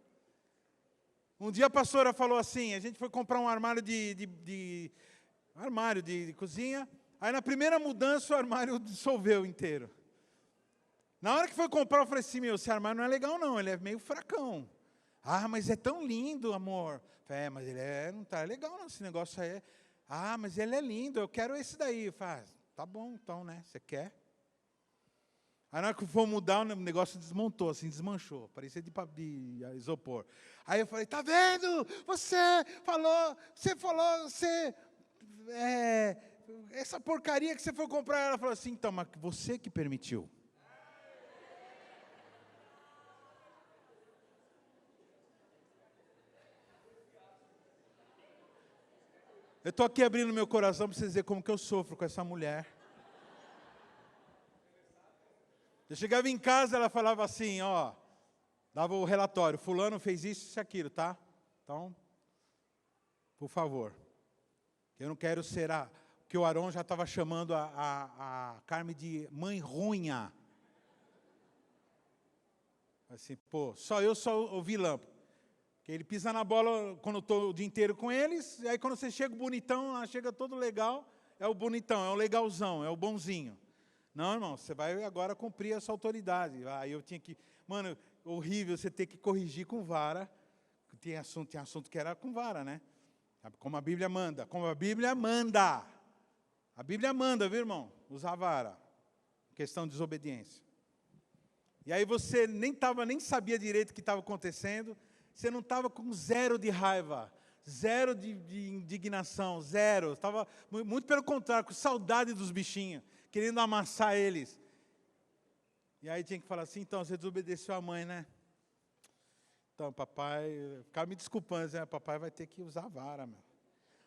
Um dia a pastora falou assim, a gente foi comprar um armário de cozinha, aí na primeira mudança o armário dissolveu inteiro. Na hora que foi comprar, eu falei assim, esse armário não é legal não, ele é meio fracão. Mas é tão lindo, amor. Mas ele não está legal não, esse negócio aí. Mas ele é lindo, eu quero esse daí. Eu falei, tá bom então, né, você quer? Aí na hora que for mudar, o negócio desmontou, assim, desmanchou. Parecia de isopor. Aí eu falei, tá vendo? Essa porcaria que você foi comprar. Ela falou assim, então, mas você que permitiu. Eu estou aqui abrindo meu coração para vocês verem como que eu sofro com essa mulher. Eu chegava em casa, ela falava assim, dava o relatório, fulano fez isso e aquilo, tá? Então, por favor, eu não quero ser que o Arão já estava chamando a Carmen de mãe runha. Assim, pô, só eu sou o vilão. Que ele pisa na bola quando eu estou o dia inteiro com eles, e aí quando você chega bonitão, chega todo legal, é o bonitão, é o legalzão, é o bonzinho. Não, irmão, você vai agora cumprir essa autoridade. Aí eu tinha que... Mano, horrível você ter que corrigir com vara. Tem assunto que era com vara, né? Como a Bíblia manda. Como a Bíblia manda. A Bíblia manda, viu, irmão? Usar vara. Questão de desobediência. E aí você nem sabia direito o que estava acontecendo. Você não estava com zero de raiva. Zero de indignação. Zero. Estava, muito pelo contrário, com saudade dos bichinhos. Querendo amassar eles. E aí tinha que falar assim, então, você desobedeceu a mãe, né? Então, papai, ficava me desculpando, né? Papai vai ter que usar a vara, meu.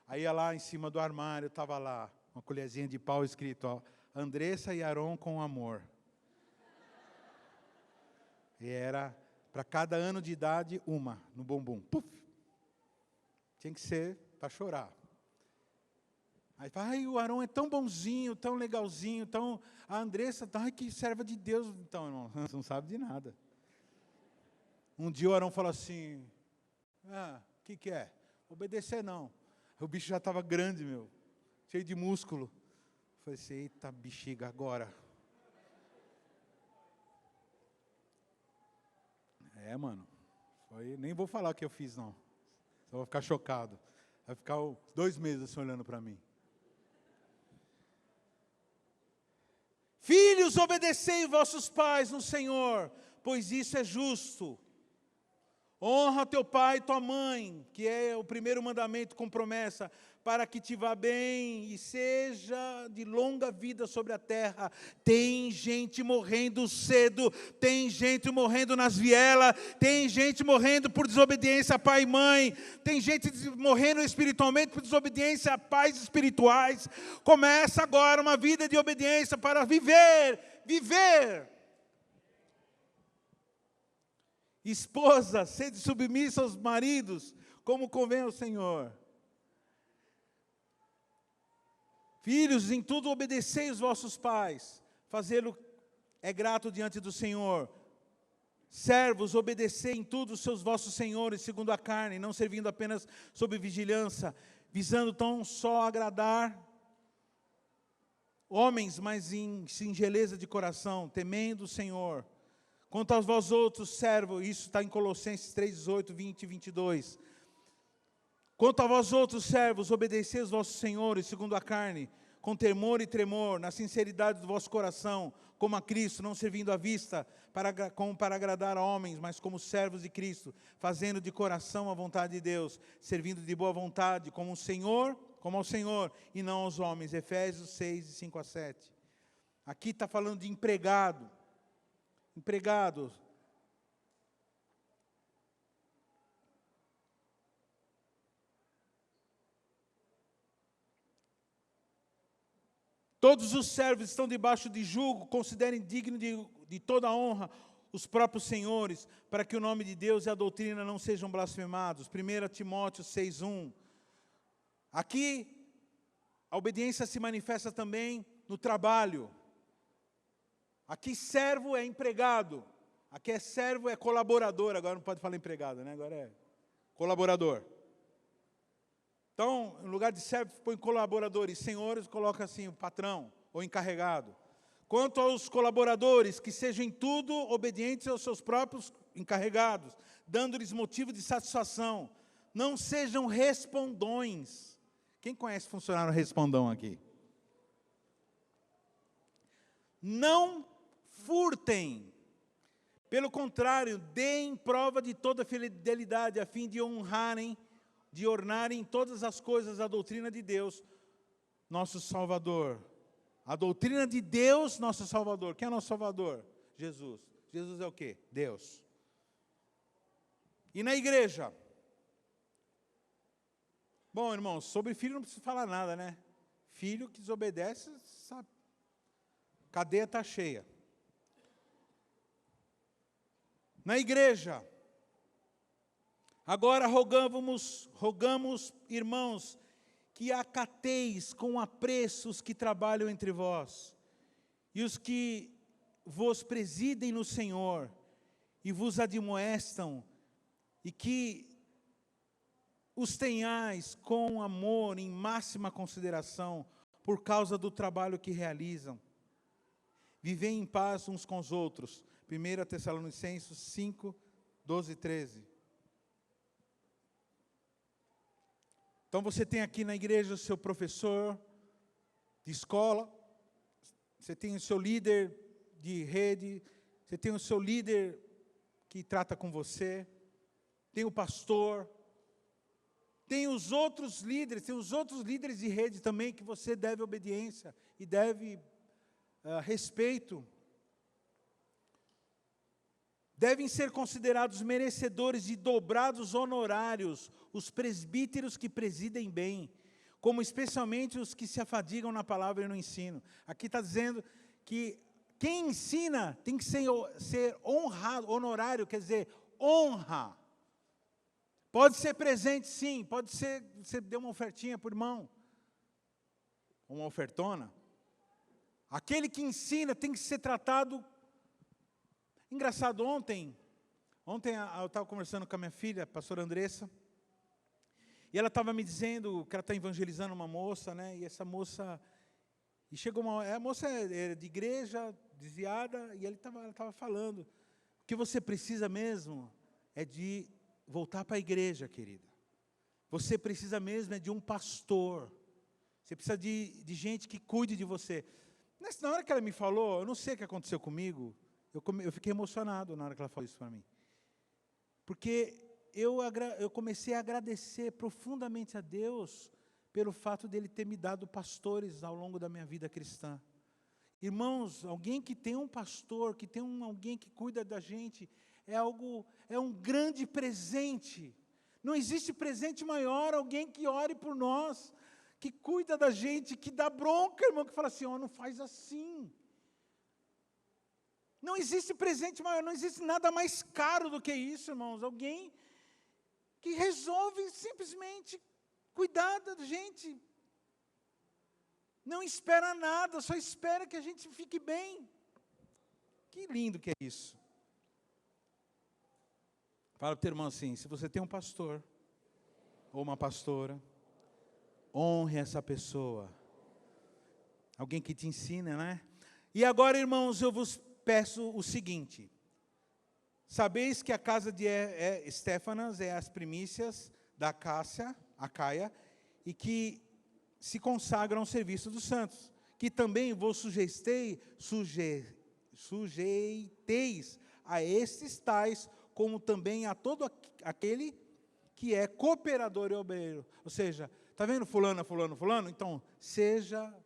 Aí ia lá em cima do armário, estava lá, uma colherzinha de pau escrito, ó, Andressa e Aron com amor. E era, para cada ano de idade, uma, no bumbum. Puf! Tinha que ser para chorar. Aí fala, ai, o Aron é tão bonzinho, tão legalzinho, tão... A Andressa, ai, que serva de Deus. Então, irmão, você não sabe de nada. Um dia o Arão falou assim, o que é? Obedecer não. O bicho já estava grande, meu, cheio de músculo. Eu falei assim, eita bexiga, agora. Mano, nem vou falar o que eu fiz não. Só vou ficar chocado. Vai ficar 2 meses assim olhando para mim. Filhos, obedecei vossos pais no Senhor, pois isso é justo. Honra teu pai e tua mãe, que é o primeiro mandamento com promessa, para que te vá bem e seja de longa vida sobre a terra. Tem gente morrendo cedo, tem gente morrendo nas vielas, tem gente morrendo por desobediência a pai e mãe, tem gente morrendo espiritualmente por desobediência a pais espirituais. Começa agora uma vida de obediência para viver. Esposa, sede submissa aos maridos, como convém ao Senhor. Filhos, em tudo obedecei os vossos pais, fazê-lo é grato diante do Senhor. Servos, obedecei em tudo os seus vossos senhores, segundo a carne, não servindo apenas sob vigilância, visando tão só agradar homens, mas em singeleza de coração, temendo o Senhor. Quanto aos vós outros servos, isso está em Colossenses 3, 18, 20 e 22. Quanto a vós outros servos, obedecei os vossos senhores, segundo a carne, com temor e tremor, na sinceridade do vosso coração, como a Cristo, não servindo à vista, como para agradar a homens, mas como servos de Cristo, fazendo de coração a vontade de Deus, servindo de boa vontade, como ao Senhor, e não aos homens. Efésios 6, 5 a 7. Aqui está falando de empregado. Empregados. Todos os servos estão debaixo de jugo, considerem digno de toda a honra os próprios senhores, para que o nome de Deus e a doutrina não sejam blasfemados. 1 Timóteo 6:1. Aqui, a obediência se manifesta também no trabalho. Aqui servo é empregado, aqui é servo é colaborador, agora não pode falar empregado, né? Agora é colaborador. Então, no lugar de servo, põe colaborador, e senhores coloca assim, o patrão ou encarregado. Quanto aos colaboradores, que sejam em tudo obedientes aos seus próprios encarregados, dando-lhes motivo de satisfação, não sejam respondões. Quem conhece funcionário respondão aqui? Não furtem, pelo contrário, deem prova de toda fidelidade, a fim de ornarem em todas as coisas a doutrina de Deus, nosso Salvador. A doutrina de Deus, nosso Salvador. Quem é nosso Salvador? Jesus. Jesus é o quê? Deus. E na igreja? Bom, irmãos, sobre filho não precisa falar nada, né? Filho que desobedece, sabe? Cadeia está cheia. Na igreja, agora rogamos, irmãos, que acateis com apreço os que trabalham entre vós, e os que vos presidem no Senhor, e vos admoestam, e que os tenhais com amor em máxima consideração, por causa do trabalho que realizam. Vivei em paz uns com os outros. 1 Tessalonicenses 5, 12 e 13. Então você tem aqui na igreja o seu professor de escola, você tem o seu líder de rede, você tem o seu líder que trata com você, tem o pastor, tem os outros líderes de rede também que você deve obediência e deve respeito. Devem ser considerados merecedores de dobrados honorários os presbíteros que presidem bem, como especialmente os que se afadigam na palavra e no ensino. Aqui está dizendo que quem ensina tem que ser honrado, honorário, quer dizer, honra. Pode ser presente, sim, pode ser, você deu uma ofertinha para o irmão, uma ofertona. Aquele que ensina tem que ser tratado. Engraçado, ontem eu estava conversando com a minha filha, a pastora Andressa, e ela estava me dizendo que ela está evangelizando uma moça, né? E essa moça, a moça era de igreja, desviada, e ela estava falando, o que você precisa mesmo é de voltar para a igreja, querida. Você precisa mesmo é de um pastor. Você precisa de gente que cuide de você. Na hora que ela me falou, eu não sei o que aconteceu comigo, eu fiquei emocionado na hora que ela falou isso para mim. Porque eu comecei a agradecer profundamente a Deus pelo fato dele ter me dado pastores ao longo da minha vida cristã. Irmãos, alguém que tem um pastor, que tem alguém que cuida da gente, é um grande presente. Não existe presente maior, alguém que ore por nós, que cuida da gente, que dá bronca, irmão, que fala assim, não faz assim. Não existe presente maior, não existe nada mais caro do que isso, irmãos. Alguém que resolve simplesmente cuidar da gente. Não espera nada, só espera que a gente fique bem. Que lindo que é isso. Fala para o teu irmão assim, se você tem um pastor ou uma pastora, honre essa pessoa. Alguém que te ensina, né? E agora, irmãos, eu vos peço o seguinte. Sabeis que a casa de Estéfanas é as primícias da Acaia, e que se consagram ao serviço dos santos, que também vos sujeiteis a estes tais, como também a todo aquele que é cooperador e obreiro. Ou seja, está vendo fulano? Então, seja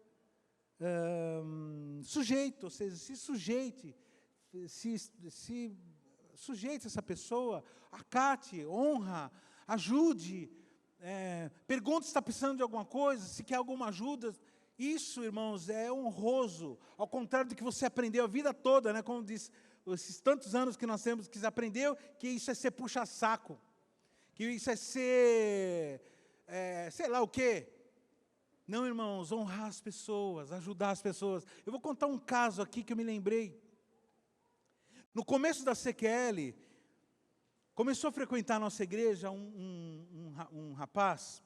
sujeito, ou seja, se sujeite, se sujeite a essa pessoa, acate, honra, ajude, pergunte se está precisando de alguma coisa, se quer alguma ajuda. Isso, irmãos, é honroso, ao contrário do que você aprendeu a vida toda, né? Como diz, esses tantos anos que nós temos, que você aprendeu, que isso é ser puxa-saco, que isso é ser, sei lá o quê. Não, irmãos, honrar as pessoas, ajudar as pessoas. Eu vou contar um caso aqui que eu me lembrei. No começo da CQL, começou a frequentar a nossa igreja um rapaz.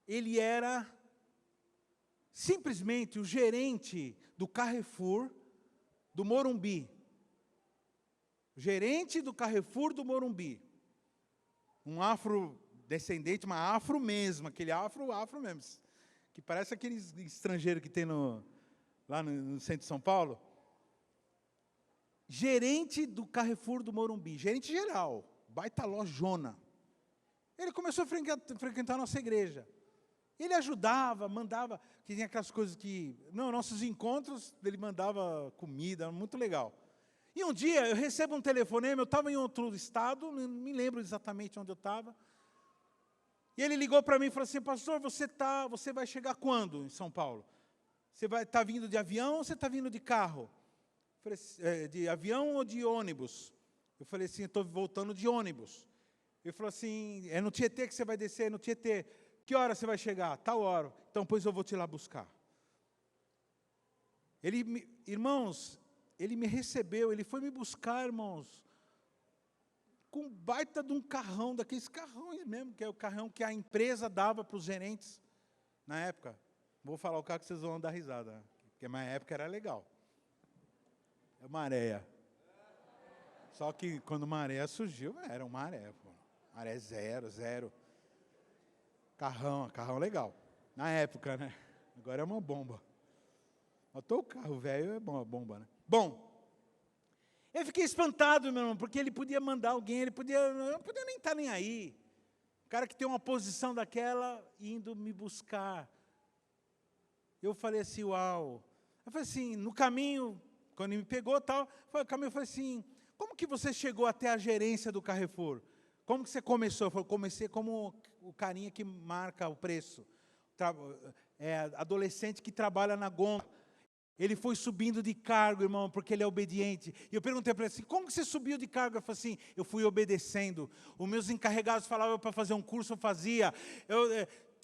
Ele era simplesmente o gerente do Carrefour do Morumbi. Gerente do Carrefour do Morumbi. Um afrodescendente, uma afro mesmo, aquele afro mesmo, que parece aquele estrangeiro que tem lá no centro de São Paulo. Gerente do Carrefour do Morumbi, gerente geral, baita lojona. Ele começou a frequentar a nossa igreja. Ele ajudava, mandava, que tinha aquelas coisas que, nossos encontros, ele mandava comida, muito legal. E um dia eu recebo um telefonema, eu estava em outro estado, não me lembro exatamente onde eu estava. E ele ligou para mim e falou assim, pastor, você vai chegar quando em São Paulo? Você vai estar vindo de avião ou você está vindo de carro? Eu falei, de avião ou de ônibus? Eu falei assim, estou voltando de ônibus. Ele falou assim, é no Tietê que você vai descer, é no Tietê. Que hora você vai chegar? Tal hora. Então, pois eu vou te ir lá buscar. Irmãos, ele me recebeu, ele foi me buscar, irmãos, com baita de um carrão, daqueles carrões mesmo, que é o carrão que a empresa dava para os gerentes na época. Vou falar o carro que vocês vão dar risada, porque na época era legal. É Maré. Só que quando Maré surgiu, era uma Maré. Pô. Maré zero. Carrão legal. Na época, né? Agora é uma bomba. Até o carro velho é uma bomba, né? Bom, eu fiquei espantado, meu irmão, porque ele podia mandar alguém, não podia nem estar nem aí. O cara que tem uma posição daquela, indo me buscar. Eu falei assim, uau. Eu falei assim, no caminho, quando ele me pegou e tal, o caminho eu falei assim, como que você chegou até a gerência do Carrefour? Como que você começou? Eu falei, comecei como o carinha que marca o preço. Adolescente que trabalha na gôndola. Ele foi subindo de cargo, irmão, porque ele é obediente. E eu perguntei para ele assim, como que você subiu de cargo? Ele falou assim, eu fui obedecendo. Os meus encarregados falavam para fazer um curso, eu fazia.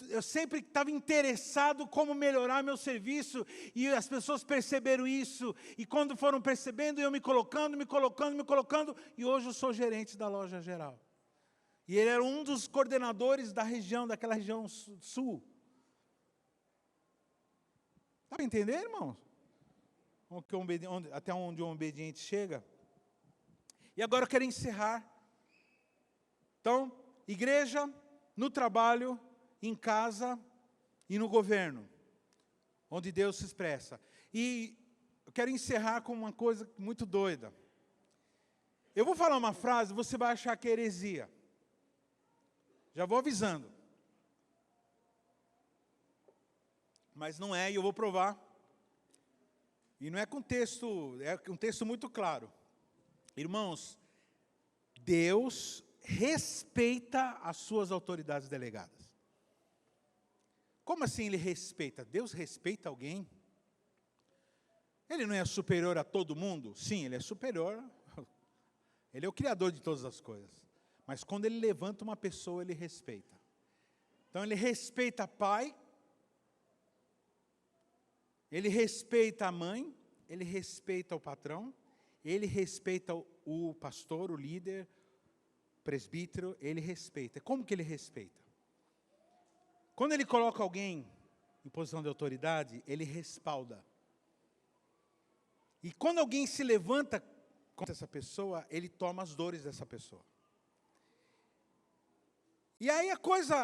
Eu sempre estava interessado como melhorar meu serviço. E as pessoas perceberam isso. E quando foram percebendo, eu me colocando. E hoje eu sou gerente da loja geral. E ele era um dos coordenadores da região, daquela região sul. Dá para entender, irmãos? Até onde o obediente chega. E agora eu quero encerrar. Então, igreja, no trabalho, em casa e no governo, onde Deus se expressa. E eu quero encerrar com uma coisa muito doida. Eu vou falar uma frase, você vai achar que é heresia. Já vou avisando. Mas não é, e eu vou provar. E não é com texto, é um texto muito claro. Irmãos, Deus respeita as suas autoridades delegadas. Como assim ele respeita? Deus respeita alguém? Ele não é superior a todo mundo? Sim, ele é superior. Ele é o criador de todas as coisas. Mas quando ele levanta uma pessoa, ele respeita. Então ele respeita pai, ele respeita a mãe, ele respeita o patrão, ele respeita o pastor, o líder, o presbítero, ele respeita. Como que ele respeita? Quando ele coloca alguém em posição de autoridade, ele respalda. E quando alguém se levanta contra essa pessoa, ele toma as dores dessa pessoa. E aí a coisa,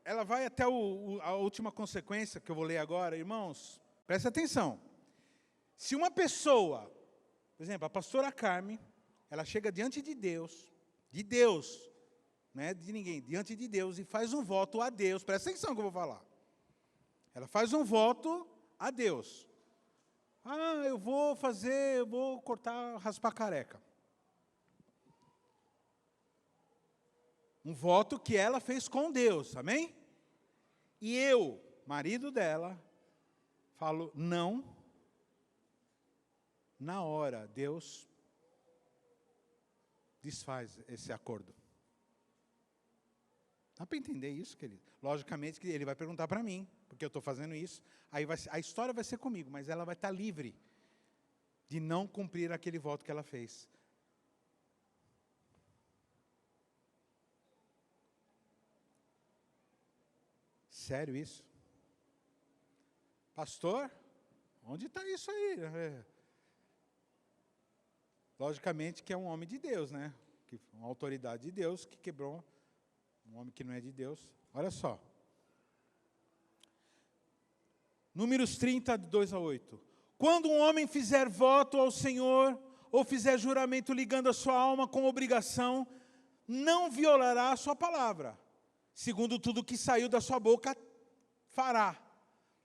ela vai até a última consequência que eu vou ler agora, irmãos. Presta atenção. Se uma pessoa, por exemplo, a pastora Carmen, ela chega diante de Deus, não é de ninguém, diante de Deus, e faz um voto a Deus, presta atenção que eu vou falar. Ela faz um voto a Deus. Eu vou raspar careca. Um voto que ela fez com Deus, amém? E eu, marido dela, falo, não. Na hora, Deus desfaz esse acordo. Dá para entender isso, querido? Logicamente que ele vai perguntar para mim, porque eu estou fazendo isso. Aí a história vai ser comigo, mas ela vai estar livre de não cumprir aquele voto que ela fez. Sério isso? Pastor, onde está isso aí? Logicamente que é um homem de Deus, né? Uma autoridade de Deus que quebrou um homem que não é de Deus. Olha só. Números 30, de 2 a 8. Quando um homem fizer voto ao Senhor, ou fizer juramento ligando a sua alma com obrigação, não violará a sua palavra. Segundo tudo que saiu da sua boca, fará.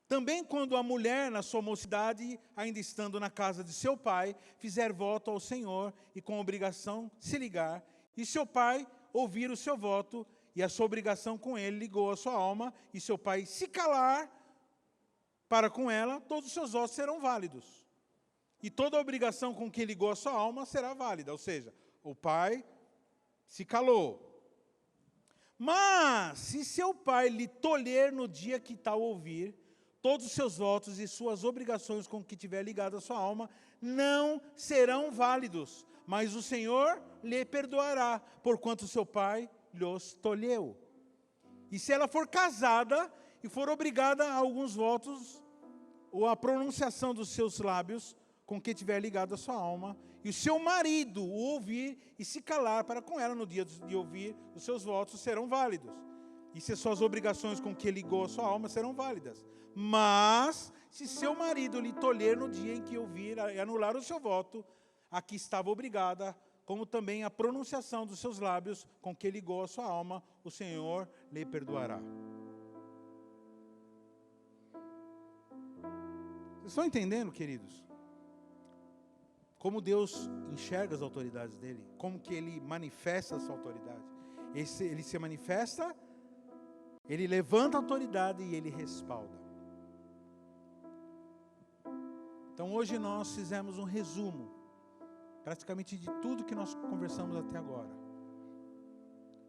Também quando a mulher, na sua mocidade, ainda estando na casa de seu pai, fizer voto ao Senhor e com obrigação se ligar, e seu pai ouvir o seu voto, e a sua obrigação com ele ligou a sua alma, e seu pai se calar para com ela, todos os seus votos serão válidos. E toda a obrigação com que ligou a sua alma será válida. Ou seja, o pai se calou. Mas, se seu pai lhe tolher no dia que tal ouvir, todos os seus votos e suas obrigações com que tiver ligado a sua alma não serão válidos, mas o Senhor lhe perdoará, porquanto seu pai lhos tolheu. E se ela for casada e for obrigada a alguns votos, ou a pronunciação dos seus lábios, com que tiver ligado a sua alma, e o seu marido o ouvir e se calar para com ela no dia de ouvir, os seus votos serão válidos. E se as suas obrigações com que ligou a sua alma serão válidas. Mas, se seu marido lhe tolher no dia em que ouvir e anular o seu voto, a que estava obrigada, como também a pronunciação dos seus lábios com que ligou a sua alma, o Senhor lhe perdoará. Vocês estão entendendo, queridos? Como Deus enxerga as autoridades dele? Como que ele manifesta essa autoridade? Ele se manifesta, ele levanta a autoridade e ele respalda. Então hoje nós fizemos um resumo, praticamente de tudo que nós conversamos até agora.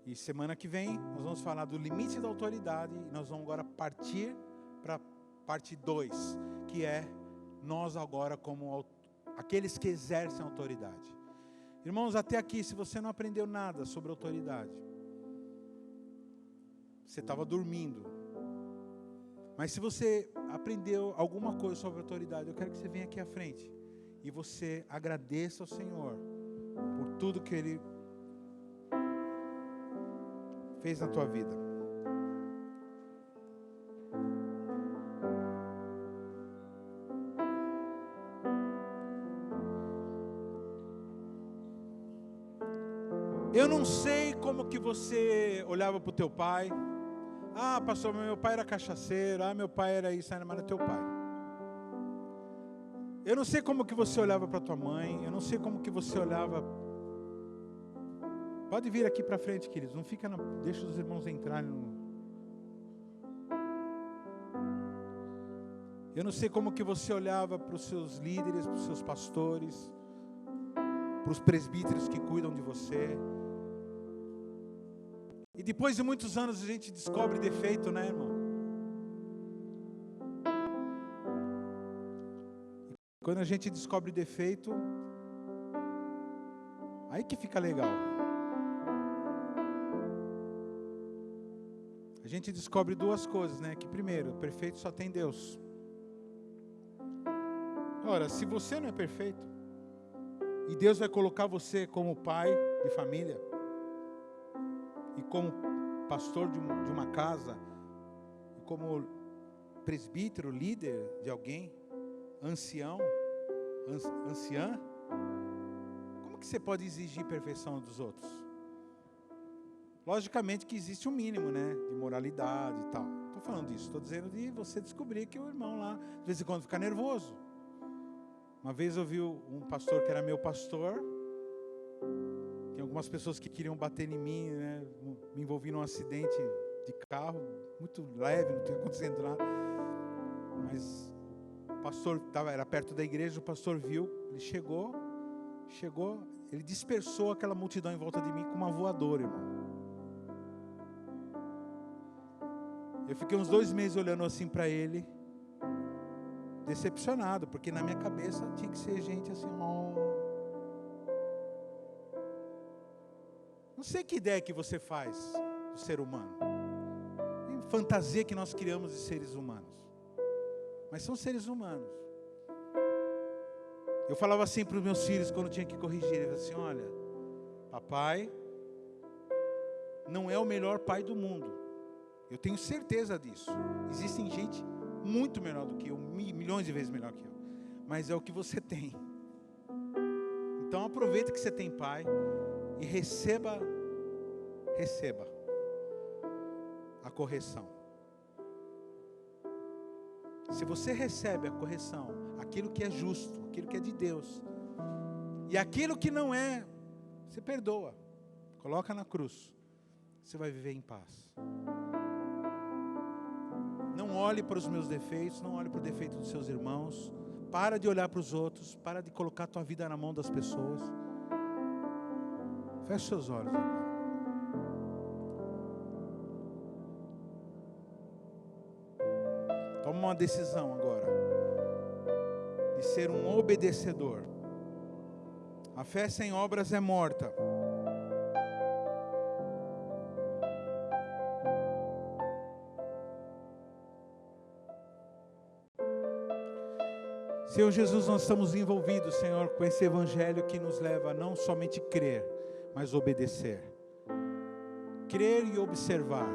E semana que vem nós vamos falar do limite da autoridade e nós vamos agora partir para a parte 2, que é nós agora como aqueles que exercem autoridade. Irmãos, até aqui, se você não aprendeu nada sobre autoridade, você estava dormindo. Mas se você aprendeu alguma coisa sobre autoridade, eu quero que você venha aqui à frente e você agradeça ao Senhor por tudo que Ele fez na tua vida. Eu não sei como que você olhava para o teu pai. Ah, pastor, meu pai era cachaceiro. Ah, meu pai era isso, mas era teu pai. Eu não sei como que você olhava para tua mãe. Eu não sei como que você olhava. Pode vir aqui para frente, queridos. Não fica, deixa os irmãos entrarem. Eu não sei como que você olhava para os seus líderes, para os seus pastores, para os presbíteros que cuidam de você. E depois de muitos anos a gente descobre defeito, né, irmão? E quando a gente descobre defeito, aí que fica legal. A gente descobre duas coisas, né? Que primeiro, perfeito só tem Deus. Ora, se você não é perfeito, e Deus vai colocar você como pai de família, e como pastor de uma casa, e como presbítero, líder de alguém, anciã, como que você pode exigir perfeição dos outros? Logicamente que existe um mínimo, né, de moralidade e tal. Estou falando disso, estou dizendo de você descobrir que o irmão lá, de vez em quando, fica nervoso. Uma vez eu vi um pastor que era meu pastor. Tem algumas pessoas que queriam bater em mim, né? Me envolvi num acidente de carro, muito leve, não tinha acontecendo nada. Mas o pastor era perto da igreja, o pastor viu, ele chegou, ele dispersou aquela multidão em volta de mim com uma voadora, irmão. Eu fiquei uns 2 meses olhando assim para ele, decepcionado, porque na minha cabeça tinha que ser gente assim, Não sei que ideia que você faz do ser humano. Tem fantasia que nós criamos de seres humanos. Mas são seres humanos. Eu falava assim para os meus filhos quando tinha que corrigir. Eu falava assim, olha, papai não é o melhor pai do mundo. Eu tenho certeza disso. Existem gente muito melhor do que eu, milhões de vezes melhor que eu. Mas é o que você tem. Então aproveita que você tem pai e receba a correção. Se você recebe a correção, aquilo que é justo, aquilo que é de Deus, e aquilo que não é, você perdoa, coloca na cruz, você vai viver em paz. Não olhe para os meus defeitos, não olhe para o defeito dos seus irmãos, para de olhar para os outros, para de colocar a tua vida na mão das pessoas. Feche seus olhos agora. uma decisão agora de ser um obedecedor. A fé sem obras é morta. Senhor Jesus, nós estamos envolvidos, Senhor, com esse evangelho que nos leva a não somente crer, mas obedecer. Crer e observar,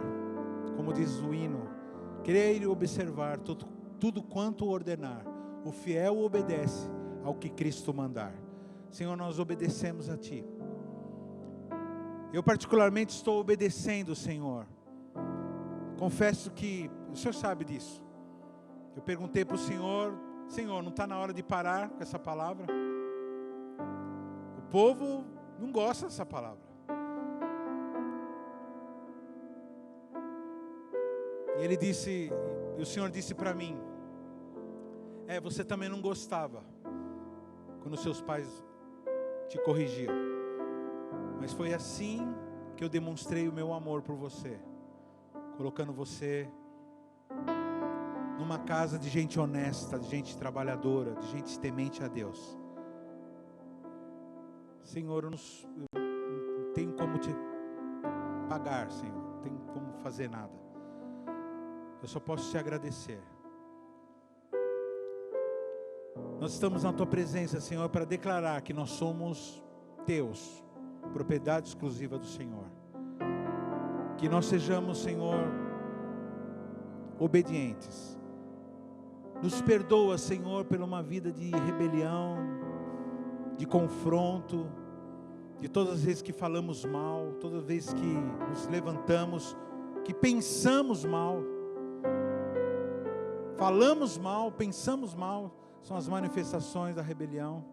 como diz o hino, crer e observar tudo quanto ordenar. O fiel obedece ao que Cristo mandar. Senhor, nós obedecemos a Ti. Eu particularmente estou obedecendo, Senhor. Confesso que o Senhor sabe disso. Eu perguntei para o Senhor, Senhor, não está na hora de parar com essa palavra? O povo não gosta dessa palavra. E ele disse, e o Senhor disse para mim, você também não gostava quando seus pais te corrigiam. Mas foi assim que eu demonstrei o meu amor por você, colocando você numa casa de gente honesta, de gente trabalhadora, de gente temente a Deus. Senhor, eu não tenho como te pagar, Senhor, não tenho como fazer nada. Eu só posso te agradecer. Nós estamos na Tua presença, Senhor, para declarar que nós somos Teus, propriedade exclusiva do Senhor. Que nós sejamos, Senhor, obedientes. Nos perdoa, Senhor, por uma vida de rebelião, de confronto, de todas as vezes que falamos mal, todas as vezes que nos levantamos, que pensamos mal, falamos mal, pensamos mal, são as manifestações da rebelião.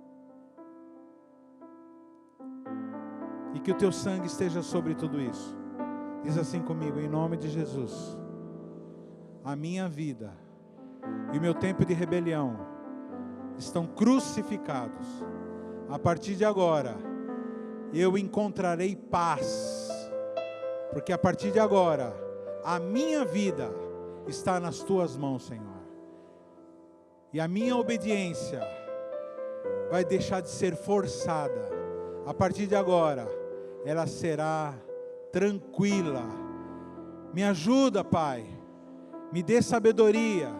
E que o Teu sangue esteja sobre tudo isso. Diz assim comigo, em nome de Jesus: a minha vida e o meu tempo de rebelião estão crucificados. A partir de agora, eu encontrarei paz, porque a partir de agora, a minha vida está nas Tuas mãos, Senhor. E a minha obediência vai deixar de ser forçada. A partir de agora, ela será tranquila. Me ajuda, Pai. Me dê sabedoria,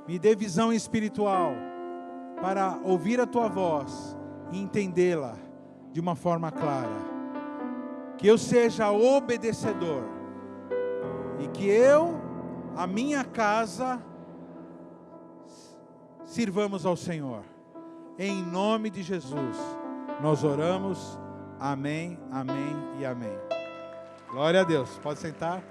me dê visão espiritual para ouvir a Tua voz e entendê-la de uma forma clara. Que eu seja obedecedor e que eu, a minha casa, sirvamos ao Senhor. Em nome de Jesus, nós oramos. Amém, amém e amém. Glória a Deus. Pode sentar.